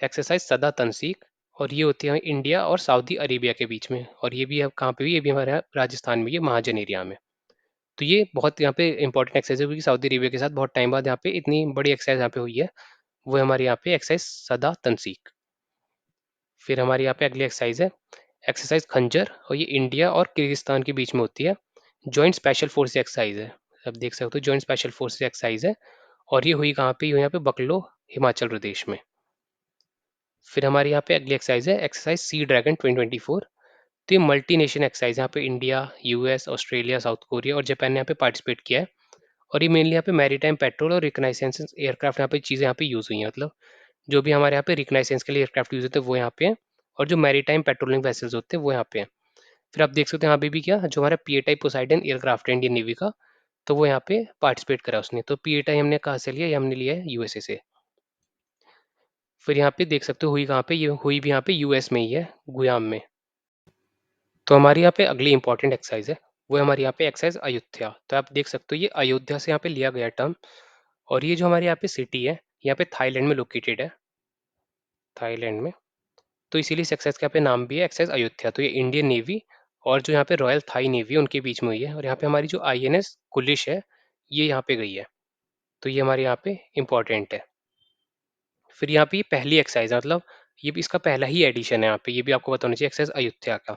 एक्सरसाइज सदा तनसीक। और ये होती है इंडिया और सऊदी अरेबिया के बीच में। और ये भी अब कहाँ पे हुई है, ये भी हमारे यहाँ राजस्थान में, ये महाजन एरिया में। तो ये बहुत यहाँ पे इंपॉर्टेंट एक्सरसाइज है, क्योंकि सऊदी अरेबिया के साथ बहुत टाइम बाद यहाँ पे इतनी बड़ी एक्सरसाइज यहाँ पे हुई है। वो है हमारे यहाँ पे एक्सरसाइज सदा तनसीक। फिर हमारे यहाँ पे अगली एक्सरसाइज है एक्सरसाइज खंजर। और ये इंडिया और किर्गिस्तान के बीच में होती है। जॉइंट स्पेशल फोर्स एक्सरसाइज है। अब देख सकते हो जॉइंट स्पेशल फोर्स एक्सरसाइज है। और ये हुई कहाँ पे, ये हुई यहाँ पे बकलो, हिमाचल प्रदेश में। फिर हमारे यहाँ पे अगली एक्सरसाइज है एक्सरसाइज सी ड्रैगन 2024। तो ये मल्टी नेशन एक्सरसाइज, यहाँ पे India, US, Australia, south Korea और जापान ने यहाँ पे पार्टिसिपेट किया है। और ये मेनली यहाँ पे मैरीटाइम पेट्रोल और रिकनाइसेंस एयरक्राफ्ट यहाँ पे चीज़ें यहाँ पे यूज़ हुई हैं। मतलब जो भी हमारे यहाँ पे रिकनाइसेंस के लिए एयरक्राफ्ट यूज़ होते हैं वो यहाँ पे हैं। और जो मैरीटाइम पेट्रोलिंग वेसल्स होते हैं वो यहाँ पे हैं। फिर आप देख सकते हैं यहाँ पे भी क्या, जो हमारा पीएटाई पोसाइडन एयरक्राफ्ट है इंडियन नेवी का, तो वो यहाँ पे पार्टिसिपेट करा उसने। तो पीएटाई हमने कहाँ से लिया, ये हमने लिया है यूएसए से। फिर यहाँ पे देख सकते हो हुई कहाँ पे, ये हुई भी यहाँ पे यूएस में ही है, गुयाम में। तो हमारी यहाँ पे अगली इंपॉर्टेंट एक्सरसाइज है, वो है हमारी यहाँ पे एक्सरसाइज अयोध्या। तो आप देख सकते हो ये अयोध्या से यहाँ पे लिया गया टर्म। और ये जो हमारे यहाँ पे सिटी है, यहाँ पे थाईलैंड में लोकेटेड है, थाईलैंड में। तो इसीलिए इस एक्सरसाइज का यहाँ पे नाम भी है एक्सरसाइज अयोध्या। तो ये इंडियन नेवी और जो यहाँ पे रॉयल थाई नेवी है उनके बीच में हुई है। और यहाँ पे हमारी जो आईएनएस कुलिश है, ये यहाँ पे गई है। तो ये हमारे यहाँ पे इंपॉर्टेंट है। फिर यहाँ पे ये पहली एक्सरसाइज है, मतलब ये भी इसका पहला ही एडिशन है यहाँ पे, ये भी आपको बताना चाहिए एक्सरसाइज अयोध्या का।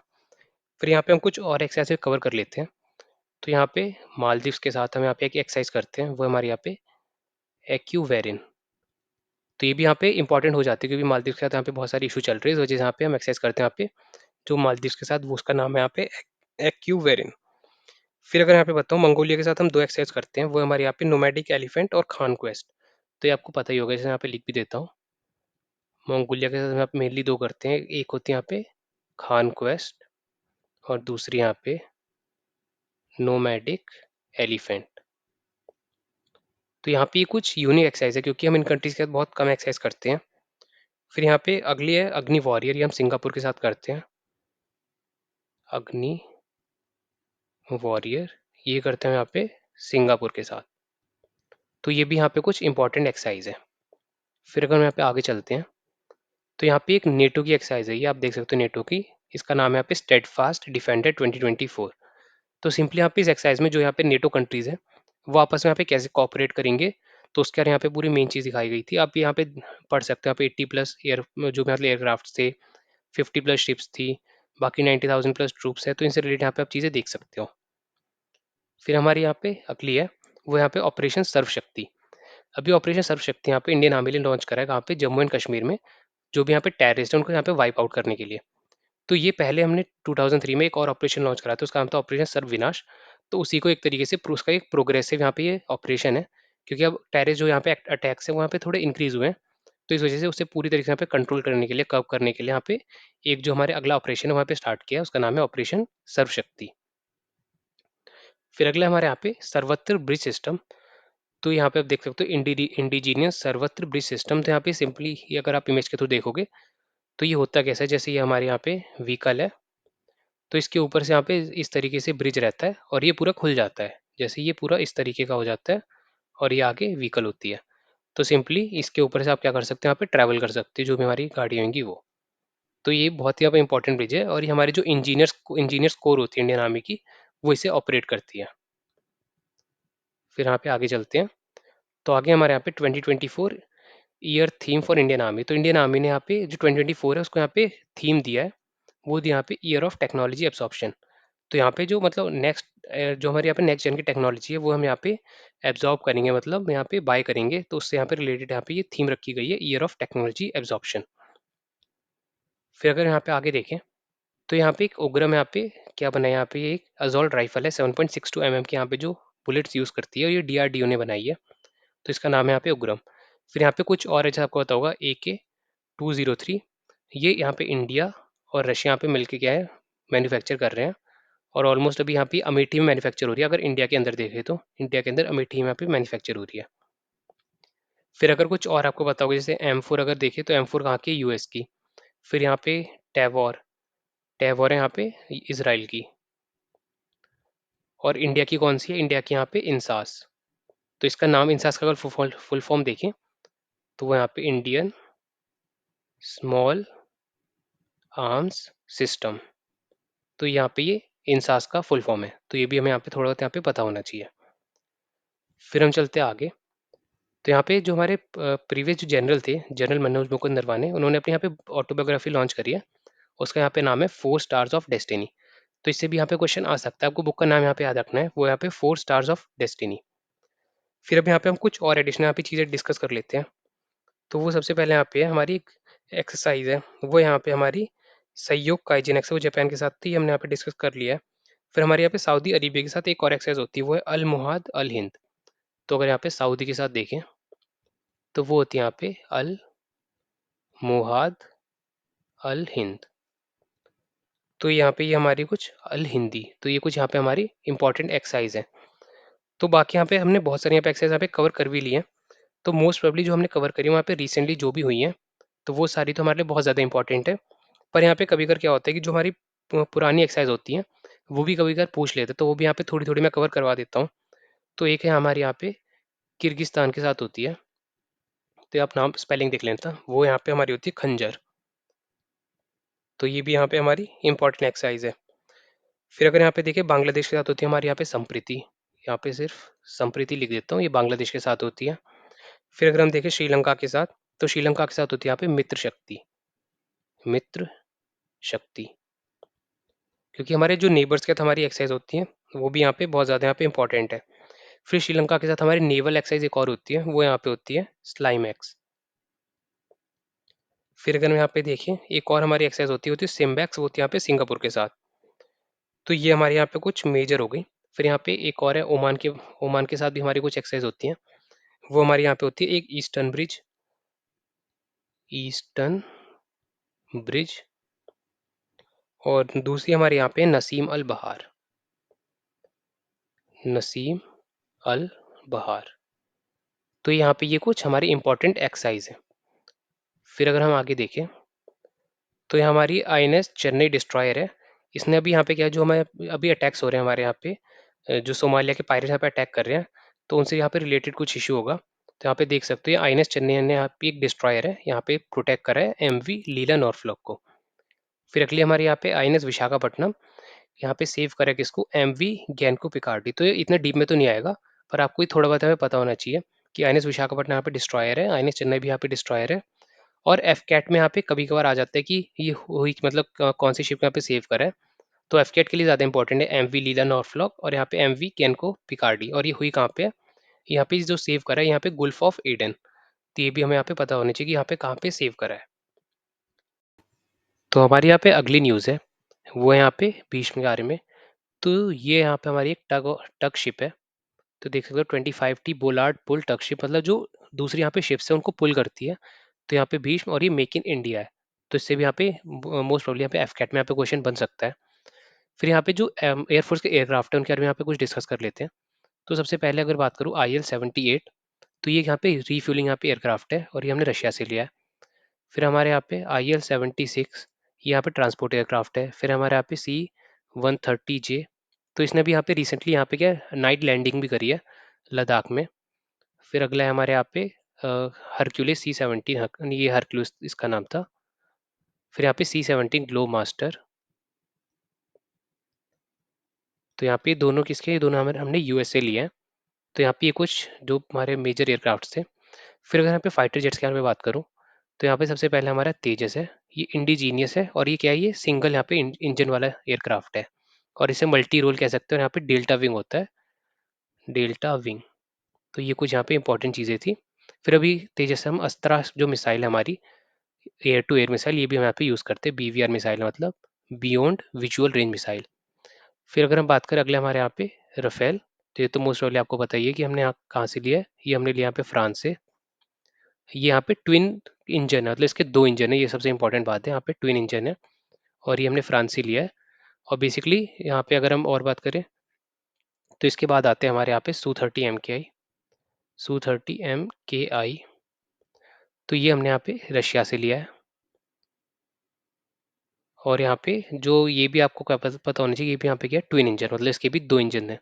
फिर यहाँ पे हम कुछ और एक्सरसाइज कवर कर लेते हैं। तो यहाँ पे मालदीव्स के साथ हम यहाँ पे एक एक्सरसाइज करते हैं, वो हमारे यहाँ पे एक्यूवेरिन। तो ये भी यहाँ पे इंपॉर्टेंट हो जाती है, क्योंकि मालदीव के साथ यहाँ पे बहुत सारी इशू चल रही है, इस वजह से यहाँ पे हम एक्सरसाइज करते हैं यहाँ पे जो मालदीव के साथ, वो उसका नाम है यहाँ पे एक्यूवेरिन। फिर अगर यहाँ पे बताऊँ मंगोलिया के साथ हम दो एक्सरसाइज करते हैं, वो हमारे यहाँ पे नोमैडिक एलिफेंट और खान क्वेस्ट। तो ये आपको पता ही होगा, जैसे यहाँ पे लिख भी देता हूँ। मंगोलिया के साथ हम यहाँ पे मेनली दो करते हैं, एक होती है यहाँ पे खान क्वेस्ट और दूसरी यहाँ पे नोमैडिक एलिफेंट। तो यहाँ पे कुछ यूनिक एक्सरसाइज है, क्योंकि हम इन कंट्रीज के साथ बहुत कम एक्सरसाइज करते हैं। फिर यहाँ पे अगली है अग्नि वॉरियर, ये हम सिंगापुर के साथ करते हैं, अग्नि वॉरियर, ये करते हैं यहाँ पे सिंगापुर के साथ। तो ये भी यहाँ पे कुछ इंपॉर्टेंट एक्सरसाइज है। फिर अगर हम यहाँ पे आगे चलते हैं, तो यहाँ पे एक नेटो की एक्सरसाइज है, ये आप देख सकते हो नेटो की। इसका नाम है यहाँ पे स्टेडफास्ट डिफेंडर 2024। तो सिंपली यहाँ पे इस एक्सरसाइज में जो यहाँ पे नेटो कंट्रीज है, वो आपस में यहाँ पे कैसे कॉपरेट करेंगे, तो उसके यहाँ पे पूरी मेन चीज़ दिखाई गई थी। आप यहाँ पे पढ़ सकते हो, यहाँ पे 80+ एयर जो मतलब एयरक्राफ्ट थे, 50+ शिप्स थी, बाकी 90,000+ ट्रूप्स है। तो इनसे रिलेटेड यहाँ पे आप चीज़ें देख सकते हो। फिर हमारी यहाँ पे अगली है, वो यहाँ पे ऑपरेशन सर्वशक्ति। अभी ऑपरेशन सर्वशक्ति यहाँ पे इंडियन आर्मी ने लॉन्च करा है, कहाँ पे, जम्मू एंड कश्मीर में। जो भी यहाँ पे टेररिस्ट है उनको यहाँ पे वाइप आउट करने के लिए। तो ये पहले हमने 2003 में एक और ऑपरेशन लॉन्च करा था, उसका नाम था ऑपरेशन सर्वविनाश। तो उसी को एक तरीके से उसका एक प्रोग्रेसिव यहाँ पे ये ऑपरेशन है, क्योंकि अब टेररिस्ट जो यहाँ पे अटैक्स है वहाँ पे थोड़े इंक्रीज हुए हैं। तो इस वजह से उसे पूरी तरीके से यहाँ पे कंट्रोल करने के लिए, कर्व करने के लिए यहाँ पे एक जो हमारे अगला ऑपरेशन है वहाँ पे स्टार्ट किया, उसका नाम है ऑपरेशन सर्वशक्ति। फिर अगला हमारे यहाँ पे सर्वत्र ब्रिज सिस्टम। तो यहाँ पे आप देख सकते हो इंडिजीनियस सर्वत्र ब्रिज सिस्टम। तो यहाँ पे सिंपली ये अगर आप इमेज के थ्रू देखोगे तो ये होता कैसा है, जैसे ये हमारे यहाँ पे व्हीकल है, तो इसके ऊपर से यहाँ पे इस तरीके से ब्रिज रहता है और ये पूरा खुल जाता है। जैसे ये पूरा इस तरीके का हो जाता है और ये आगे व्हीकल होती है। तो सिंपली इसके ऊपर से आप क्या कर सकते हैं, यहाँ पे ट्रैवल कर सकते हैं जो भी हमारी गाड़ी होंगी वो। तो ये बहुत ही यहाँ पे इंपॉर्टेंट ब्रिज है और ये हमारी जो इंजीनियर्स कोर होती है इंडियन आर्मी की, वो इसे ऑपरेट करती है। फिर यहाँ पे आगे चलते हैं। तो आगे हमारे यहाँ पे 2024 year theme for Indian army. तो इंडियन आर्मी ने यहाँ पे जो 2024 है उसको यहाँ पे थीम दिया है, वो दिया यहाँ पे ईयर ऑफ टेक्नोलॉजी एब्जॉर्प्शन। तो यहाँ पे जो मतलब नेक्स्ट जो हमारे यहाँ पे नेक्स्ट जन की टेक्नोलॉजी है वो हम यहाँ पे एब्जॉर्ब करेंगे, मतलब यहाँ पे बाय करेंगे। तो उससे यहाँ पे रिलेटेड यहाँ पे ये थीम रखी गई है, ईयर ऑफ टेक्नोलॉजी एब्जॉर्प्शन। फिर अगर यहाँ पे आगे देखें तो यहाँ पे एक उग्रम यहाँ पे क्या बना है, यहाँ पे एक अजॉल्ट राइफल है 7.62 mm की, यहाँ पे जो बुलेट्स यूज़ करती है और ये डीआरडीओ ने बनाई है। तो इसका नाम है यहाँ पे उग्रम। फिर यहाँ पे कुछ और है, जैसे आपको पता होगा AK-203। ये यहाँ पे इंडिया और रशिया यहाँ पे मिलके क्या है, मैन्युफैक्चर कर रहे हैं। और ऑलमोस्ट अभी यहाँ पे अमेठी में मैन्युफैक्चर हो रही है। अगर इंडिया के अंदर देखें तो इंडिया के अंदर अमेठी में यहाँ पे मैन्युफैक्चर हो रही है। फिर अगर कुछ और आपको पता होगा, जैसे M4 अगर देखें तो M4 कहाँ की, यूएस की। फिर यहाँ पे टैवॉर टैवॉर है यहाँ पे इसराइल की। और इंडिया की कौन सी है, इंडिया की यहाँ पे इंसास। तो इसका नाम इंसास का अगर फुल फॉर्म देखें तो वो यहाँ पे इंडियन स्मॉल आर्म्स सिस्टम। तो यहाँ पे ये इंसास का फुल फॉर्म है। तो ये भी हमें यहाँ पे थोड़ा बहुत यहाँ पे पता होना चाहिए। फिर हम चलते हैं आगे। तो यहाँ पे जो हमारे प्रीवियस जो जनरल थे, जनरल मनोज मुकुंद नरवाने, उन्होंने अपने यहाँ पे ऑटोबायोग्राफी लॉन्च करी है। उसका यहाँ पे नाम है 4 स्टार्स ऑफ डेस्टिनी। तो इससे भी यहाँ पे क्वेश्चन आ सकता है, आपको बुक का नाम यहाँ पे याद रखना है, वो यहाँ पे 4 स्टार्स ऑफ डेस्टिनी। फिर अब यहाँ पे हम कुछ और एडिशनल यहाँ पे चीज़ें डिस्कस कर लेते हैं। तो वो सबसे पहले यहाँ पे है हमारी एक एक्सरसाइज है, वो यहाँ पे हमारी सहयोग काइजिन एक्स, वो जापान के साथ थी, हमने यहाँ पे डिस्कस कर लिया है। फिर हमारे यहाँ पे सऊदी अरेबिया के साथ एक और एक्सरसाइज होती है, वो है अल मुहाद अल हिंद। तो अगर यहाँ पे सऊदी के साथ देखें तो वो होती है यहाँ पे अल मुहाद अल हिंद। तो यहाँ पे ये हमारी कुछ अल हिंदी, तो ये कुछ यहाँ पे हमारी इंपॉर्टेंट एक्सरसाइज है। तो बाकी यहाँ पे हमने बहुत सारी यहाँ पे एक्सरसाइज यहाँ पे कवर कर भी ली है। तो मोस्ट प्रोबेबली जो हमने कवर करी है वहाँ पे रिसेंटली जो भी हुई है, तो वो सारी तो हमारे लिए बहुत ज़्यादा इंपॉर्टेंट है। पर यहाँ पे कभी कभार क्या होता है कि जो हमारी पुरानी एक्सरसाइज होती हैं वो भी कभी कभार पूछ लेते हैं, तो वो भी यहाँ पे थोड़ी थोड़ी मैं कवर करवा देता हूँ। तो एक है हमारे यहाँ पे किर्गिस्तान के साथ होती है, तो आप नाम स्पेलिंग देख लेना, वो यहाँ पे हमारी होती है खंजर। तो ये भी यहाँ पे हमारी इंपॉर्टेंट एक्सरसाइज है। फिर अगर यहाँ पे देखें बांग्लादेश के साथ होती है हमारे यहाँ पे संप्रीति, यहाँ पे सिर्फ संप्रीति लिख देता हूँ, ये बांग्लादेश के साथ होती है। फिर अगर हम देखें श्रीलंका के साथ, तो श्रीलंका के साथ होती है यहाँ पे मित्र शक्ति, मित्र शक्ति। क्योंकि हमारे जो नेबर्स के साथ हमारी एक्सरसाइज होती है वो भी यहाँ पे बहुत ज़्यादा यहाँ पे इंपॉर्टेंट है। फिर श्रीलंका के साथ हमारी नेवल एक्सरसाइज एक और होती है, वो यहाँ पे होती है स्लाइम एक्स। फिर अगर हम यहाँ पे देखें एक और हमारी एक्सरसाइज होती है सिम्बैक्स, वो होती है यहाँ पे सिंगापुर के साथ। तो ये हमारे यहाँ पे कुछ मेजर हो गई। फिर यहाँ पे एक और है ओमान के साथ भी हमारी कुछ एक्सरसाइज होती हैं, वो हमारे यहाँ पे होती है एक ईस्टर्न ब्रिज, और दूसरी हमारे यहाँ पे नसीम अल बहार, नसीम अल बहार। तो यहाँ पे ये कुछ हमारी इंपॉर्टेंट एक्सरसाइज है। फिर अगर हम आगे देखें तो ये हमारी INS चेन्नई डिस्ट्रॉयर है। इसने अभी यहाँ पे क्या, जो हमारे अभी अटैक्स हो रहे हैं हमारे यहाँ पे, जो सोमालिया के पायरेट्स यहाँ पे अटैक कर रहे हैं, तो उनसे यहाँ पे रिलेटेड कुछ इशू होगा। तो यहाँ पे देख सकते हो INS चेन्नई ने यहाँ पे एक डिस्ट्रॉयर है, यहाँ पे प्रोटेक्ट करा है MV लीला नॉर्फलॉक को। फिर अगली हमारे यहाँ पे INS विशाखापट्टनम, यहाँ पे सेव करा है किसको, MV गैनको पिकार्डी। तो ये इतना डीप में तो नहीं आएगा, पर आपको ये थोड़ा बहुत हमें पता होना चाहिए कि INS विशाखापट्टनम यहाँ पे डिस्ट्रॉयर है, INS चेन्नई भी यहाँ पे डिस्ट्रॉयर है। और एफ कैट में यहाँ पे कभी कभार आ जाता है कि ये हुई मतलब कौन सी शिप यहाँ पे सेव करा है। तो एफकेट के लिए ज़्यादा इंपॉर्टेंट है एम वी लीला नॉर्फलॉक और यहाँ पे एम वी केनको पिकार्डी, और ये हुई कहाँ पे है, यहाँ पे जो सेव करा है यहाँ पे गुल्फ ऑफ एडन। तो ये भी हमें यहाँ पे पता होना चाहिए कि यहाँ पे कहाँ पे सेव करा है। तो हमारे यहाँ पे अगली न्यूज़ है वो है यहाँ पे भीष्म के बारे में। तो ये यहाँ पे हमारी एक टग शिप है। तो देख सकते हो 25T बोलार्ड पुल टग शिप, मतलब जो दूसरी यहाँ पे शिप्स है उनको पुल करती है। तो यहाँ पे भीष्म और ये मेक इन इंडिया है। तो इससे भी यहाँ पे मोस्ट प्रॉब्ली यहाँ पे एफकेट में यहाँ पे क्वेश्चन बन सकता है। फिर यहाँ पे जो एयरफोर्स के एयरक्राफ्ट है उनके बारे में यहाँ पे कुछ डिस्कस कर लेते हैं। तो सबसे पहले अगर बात करूँ IL-78, तो ये यहाँ पे रीफ्यूलिंग यहाँ पे एयरक्राफ्ट है और ये हमने रशिया से लिया है। फिर हमारे यहाँ पे IL-76, ये यहाँ पे ट्रांसपोर्ट एयरक्राफ्ट है। फिर हमारे यहाँ पे C-130J, तो इसने भी यहाँ पे रिसेंटली यहाँ पे क्या नाइट लैंडिंग भी करी है लद्दाख में। फिर अगला है हमारे यहाँ पे हरक्यूलिस C-17, ये हरक्यूलिस इसका नाम था। फिर यहाँ पे C-17 ग्लो मास्टर। तो यहाँ पे दोनों किसके, ये दोनों हमारे हमने यूएसए लिए हैं। तो यहाँ पे ये कुछ जो हमारे मेजर एयरक्राफ्ट थे। फिर अगर यहाँ पे फाइटर जेट्स के बारे में बात करूँ, तो यहाँ पे सबसे पहले हमारा तेजस है। ये इंडिजीनियस है और ये क्या है, ये सिंगल यहाँ पे इंजन वाला एयरक्राफ्ट है और इसे मल्टी रोल कह सकते हैं। और यहाँ पे डेल्टा विंग होता है, डेल्टा विंग। तो ये कुछ यहाँ पे इंपॉर्टेंट चीज़ें थी। फिर अभी तेजस से हम अस्त्रा जो मिसाइल है हमारी, एयर टू एयर मिसाइल, ये भी हम यहाँ पे यूज़ करते हैं। BVR मिसाइल मतलब बियॉन्ड विजुअल रेंज मिसाइल। फिर अगर हम बात करें अगले हमारे यहाँ पे रफेल, तो ये तो मोस्ट ऑफली आपको पता ही है कि हमने यहाँ कहाँ से लिया है, ये हमने लिया यहाँ पे फ्रांस से। ये यहाँ पे ट्विन इंजन है, मतलब इसके दो इंजन है, ये सबसे इंपॉर्टेंट बात है, यहाँ पे ट्विन इंजन है और ये हमने फ्रांस से लिया है। और बेसिकली यहाँ पे अगर हम और बात करें, तो इसके बाद आते हैं हमारे यहाँ पे Su-30 MKI, Su-30 MKI, तो ये हमने यहाँ पे रशिया से लिया है। और यहाँ पे जो ये भी आपको क्या पता होना चाहिए, ये भी यहाँ पे क्या ट्विन इंजन, मतलब इसके भी दो इंजन है।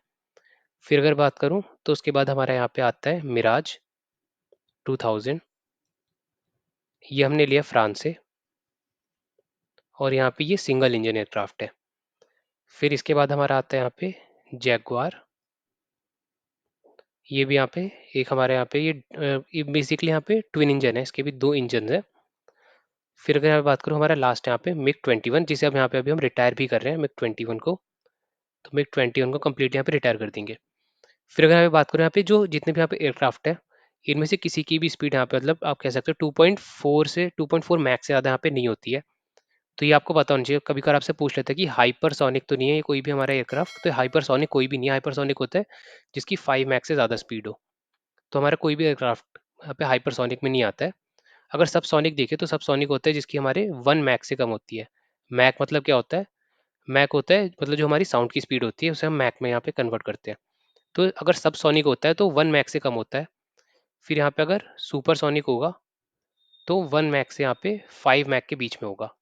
फिर अगर बात करूँ तो उसके बाद हमारे यहाँ पे आता है मिराज 2000, ये हमने लिया फ्रांस से और यहाँ पे ये सिंगल इंजन एयरक्राफ्ट है। फिर इसके बाद हमारा आता है यहाँ पे जैगवार, ये भी यहाँ पे एक हमारे यहाँ पे ये बेसिकली यहाँ पे ट्विन इंजन है, इसके भी दो इंजन है। फिर अगर मैं बात करूँ हमारा लास्ट यहाँ पे MiG-21, जिसे अब यहाँ पे अभी हम रिटायर भी कर रहे हैं MiG-21 को। तो MiG-21 को कंप्लीट यहाँ पे रिटायर कर देंगे। फिर अगर मैं बात करूँ यहाँ पे जो जितने भी यहाँ पे एयरक्राफ्ट है, इनमें से किसी की भी स्पीड यहाँ पे मतलब आप कह सकते हो 2.4 से 2.4 मैक्स से ज़्यादा यहाँ पे नहीं होती है। तो ये आपको पता होना चाहिए। कभी कभार आपसे पूछ लेते हैं कि हाइपरसोनिक तो नहीं है ये कोई भी हमारा एयरक्राफ्ट, तो हाइपरसोनिक कोई भी नहीं है। हाइपरसोनिक होता है जिसकी 5 मैक्स से ज़्यादा स्पीड हो। तो हमारा कोई भी एयरक्राफ्ट यहाँ पे हाइपरसोनिक में नहीं आता है। अगर सबसोनिक देखें तो सबसोनिक होता है जिसकी हमारे 1 मैक से कम होती है। मैक मतलब क्या होता है, मैक होता है मतलब जो हमारी साउंड की स्पीड होती है उसे हम मैक में यहाँ पे कन्वर्ट करते हैं। तो अगर सबसोनिक होता है तो 1 मैक से कम होता है। फिर यहाँ पे अगर सुपरसोनिक होगा तो 1 मैक से यहाँ पे 5 मैक के बीच में होगा।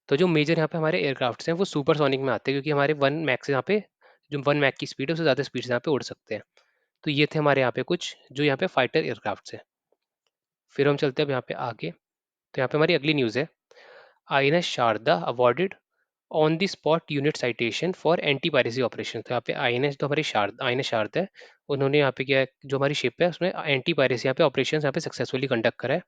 तो जो मेजर यहाँ पे हमारे एयरक्राफ्ट हैं वो सुपरसोनिक में आते हैं क्योंकि हमारे 1 मैक से यहाँ पे जो 1 मैक की स्पीड है उससे ज़्यादा स्पीड से यहाँ पे उड़ सकते हैं। तो ये थे हमारे यहाँ पे कुछ जो यहाँ पे फाइटर एयरक्राफ्ट है। फिर हम चलते हैं अब यहाँ पे आगे। तो यहाँ पे हमारी अगली न्यूज़ है, INS Sharda awarded on the spot unit citation for anti piracy operation. तो यहाँ पे INS जो हमारी शारदा INS शारदा है, उन्होंने यहाँ पे क्या है, जो हमारी शिप है उसमें एंटी पायरेसी यहाँ पे ऑपरेशन यहाँ पे सक्सेसफुली कंडक्ट करा है।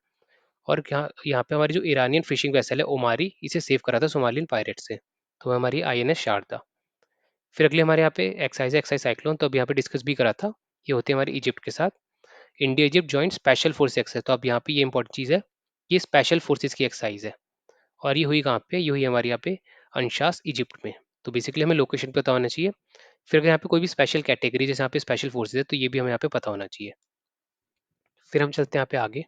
और यहाँ यहाँ पे हमारी जो ईरानियन फिशिंग वेसल है ओमारी, इसे सेव करा था सोमालियन पायरेट से। तो हमारी INS शारदा। फिर अगले हमारे यहाँ पे एक्साइज साइक्लोन, तो अब यहाँ पे डिस्कस भी करा था, ये होते हैं हमारे इजिप्ट के साथ। India Egypt joint special force exercise, तो अब यहाँ पे ये इंपॉर्टेंट चीज़ है, ये स्पेशल फोर्सेज की एक्सरसाइज है। और ये हुई कहाँ पे, ये हुई हमारे यहाँ पे अंशास इजिप्ट में। तो बेसिकली हमें लोकेशन पता होना चाहिए। फिर अगर यहाँ पे कोई भी स्पेशल कैटेगरी जैसे यहाँ पे स्पेशल फोर्सेज है तो ये भी हमें यहाँ पे पता होना चाहिए। फिर हम चलते हैं यहाँ पे आगे।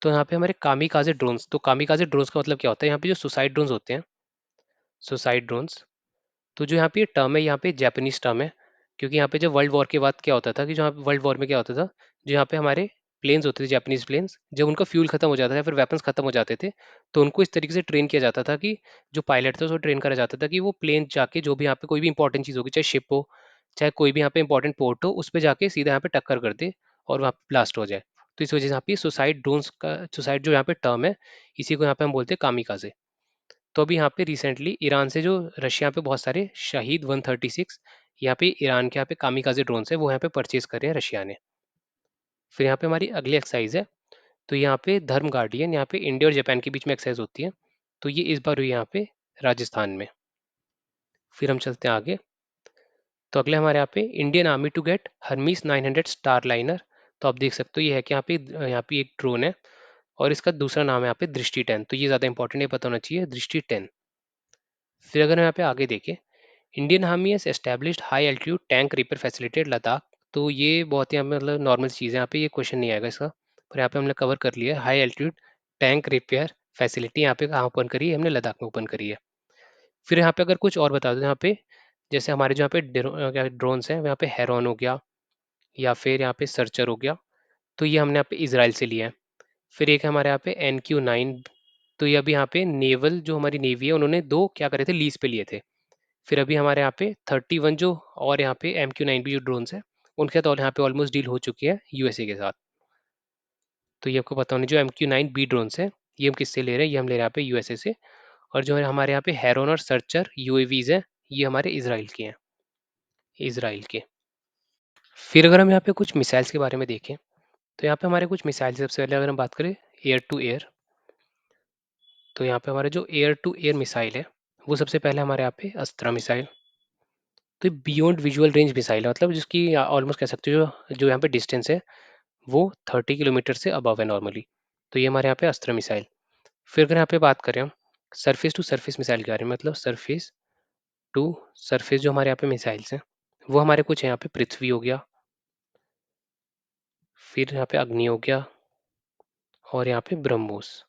तो यहाँ पे हमारे कामिकाजे ड्रोन्स, तो कामिकाजे ड्रोन्स का मतलब क्या होता है, यहाँ पे जो सुसाइड ड्रोन्स होते हैं, सुसाइड ड्रोन्स, तो जो यहाँ पे ये टर्म है यहाँ पे जापानीज टर्म है। क्योंकि यहाँ पे जब वर्ल्ड वॉर के बाद क्या होता था कि जो यहाँ वर्ल्ड वॉर में क्या होता था, जो यहाँ पे हमारे प्लेन्स होते थे जापानीज प्लेन्स, जब उनका फ्यूल खत्म हो जाता था या फिर वेपन्स खत्म हो जाते थे, तो उनको इस तरीके से ट्रेन किया जाता था कि जो पायलट थे उसको ट्रेन करा जाता था कि वो प्लेन जाके जो भी यहाँ पे कोई भी इंपॉर्टेंट चीज़ होगी, चाहे शिप हो चाहे कोई भी यहाँ पे इंपॉर्टेंट पोर्ट हो, उस पर जाके सीधा यहाँ पे टक्कर कर दे और वहाँ पे ब्लास्ट हो जाए। तो इस वजह से यहाँ पे सुसाइड ड्रोन्स का, सुसाइड जो यहाँ पे टर्म है, इसी को यहाँ पे हम बोलते हैं कामिकाजे। तो अभी यहाँ पे रिसेंटली ईरान से जो रशिया पे बहुत सारे शाहिद 136 यहाँ पे ईरान के यहाँ पे कामिकाजे ड्रोन है वो यहाँ पे परचेज करे हैं रशिया ने। फिर यहाँ पे हमारी अगली एक्सरसाइज है, तो यहाँ पे धर्म गार्डियन, यहाँ पे इंडिया और जापान के बीच में एक्सरसाइज होती है। तो ये इस बार हुई यहाँ पे राजस्थान में। फिर हम चलते हैं आगे। तो अगले हमारे यहाँ पे Indian army to get Hermes 900 star liner. तो आप देख सकते हो ये है कि यहाँ पे एक ड्रोन है और इसका दूसरा नाम है यहाँ पे दृष्टि 10। तो ये ज़्यादा इंपॉर्टेंट है, पता होना चाहिए, दृष्टि 10। फिर अगर हम यहाँ पे आगे देखें, Indian army has established high altitude tank repair facility eight Ladakh. तो ये बहुत ही हमें मतलब नॉर्मल चीज़ है, यहाँ पे ये क्वेश्चन नहीं आएगा इसका, पर यहाँ पे हमने कवर कर लिया है। High altitude tank repair facility यहाँ पे कहाँ ओपन करी है, हमने लद्दाख में ओपन करी है। फिर यहाँ पे अगर कुछ और बता दो यहाँ पे, जैसे हमारे जो यहाँ पे ड्रोन्स हैं, यहाँ पे हेरॉन हो गया या फिर यहाँ पे सर्चर हो गया, तो ये हमने यहाँ पे इसराइल से लिया है। फिर एक है हमारे यहाँ पे NQ9। तो ये अभी यहाँ पे नेवल जो हमारी नेवी है उन्होंने दो क्या करे थे, लीज पे लिए थे। फिर अभी हमारे यहाँ पे 31 जो और यहाँ पे MQ9 भी जो ड्रोन्स है उनके साथ और यहाँ पे ऑलमोस्ट डील हो चुकी है USA के साथ। तो ये आपको पता होना, जो MQ9B ड्रोन्स है ये हम किससे ले रहे हैं, ये हम ले रहे हैं यहाँ पे USA से। और जो है हमारे यहाँ पे हेरोन और सर्चर UAVs है, ये हमारे इसराइल के हैं, इसराइल के। फिर अगर हम यहाँ पे कुछ मिसाइल्स के बारे में देखें, तो यहाँ पे हमारे कुछ मिसाइल, सबसे पहले अगर हम बात करें एयर टू एयर, तो यहाँ पे हमारे जो एयर टू एयर मिसाइल है वो सबसे पहले हमारे यहाँ पे अस्त्रा मिसाइल। तो बियॉन्ड विजुअल रेंज मिसाइल है, मतलब जिसकी ऑलमोस्ट कह सकते हो जो जो यहाँ पे डिस्टेंस है वो 30 किलोमीटर से अबव है नॉर्मली। तो ये हमारे यहाँ पे अस्त्र मिसाइल। फिर अगर यहाँ पे बात करें हम सरफेस टू सरफेस मिसाइल के बारे में, मतलब सरफेस टू सरफेस जो हमारे यहाँ पे मिसाइल्स हैं वो हमारे कुछ है, यहाँ पे पृथ्वी हो गया, फिर यहाँ पे अग्नि हो गया और यहाँ पे ब्रह्मोस।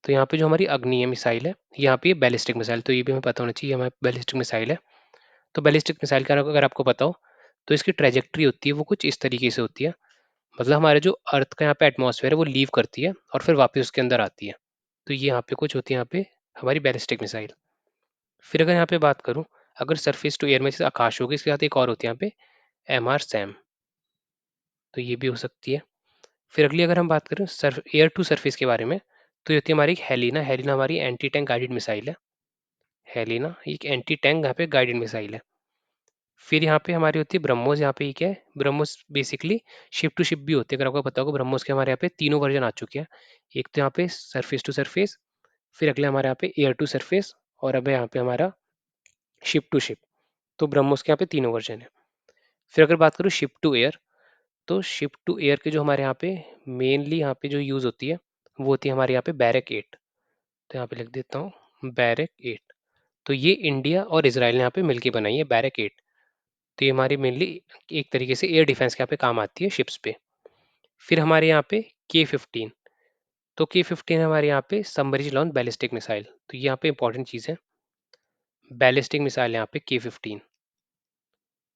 तो यहाँ पे जो हमारी अग्नि है मिसाइल है, यहाँ पे बैलिस्टिक मिसाइल, तो ये भी हमें पता होना चाहिए हमारे बैलिस्टिक मिसाइल है। तो बैलिस्टिक मिसाइल का अगर आपको पता हो तो इसकी ट्रेजेक्ट्री होती है वो कुछ इस तरीके से होती है, मतलब हमारे जो अर्थ का यहाँ पे एटमॉस्फेयर है वो लीव करती है और फिर वापस उसके अंदर आती है। तो ये यहाँ पे कुछ होती है यहाँ पे हमारी बैलिस्टिक मिसाइल। फिर अगर यहाँ पे बात करूँ, अगर सरफेस टू एयर में जैसे आकाश होगी, इसके साथ एक और होती है यहाँ पे MR SAM। तो ये भी हो सकती है। फिर अगली अगर हम बात करें सर एयर टू सरफेस के बारे में, तो ये होती है हमारी हेलिना। हेलिना हमारी एंटी टैंक गाइडेड मिसाइल है। हेलिना एक एंटी टैंक यहाँ पे गाइडेड मिसाइल है। फिर यहाँ पे हमारी होती है ब्रह्मोस। यहाँ पे ये क्या है, BrahMos basically ship to ship भी होती है। अगर आपको पता होगा ब्रह्मोस के हमारे यहाँ पे तीनों वर्जन आ चुके हैं। एक तो यहाँ पे सरफेस टू सरफेस, फिर अगले हमारे यहाँ पे एयर टू सरफेस, और अब यहाँ पे हमारा शिप टू शिप। तो ब्रह्मोस के यहाँ पे तीनों वर्जन है। फिर अगर बात करूँ शिप टू एयर, तो शिप टू एयर के जो हमारे यहाँ पे मेनली यहाँ पे जो यूज़ होती है वो होती है हमारे यहाँ पे बैरक 8। तो यहाँ पे लिख देता हूँ बैरक 8। तो ये इंडिया और इसराइल ने यहाँ पे मिलकर बनाई है बैरक 8। तो ये हमारी मेनली एक तरीके से एयर डिफेंस के यहाँ पे काम आती है शिप्स पे। फिर हमारे यहाँ पे K-15। तो K-15 हमारे यहाँ पे सबमरीन लॉन्च बैलिस्टिक मिसाइल। तो ये यहाँ पे इंपॉर्टेंट चीज़ है, बैलिस्टिक मिसाइल यहाँ पे K-15।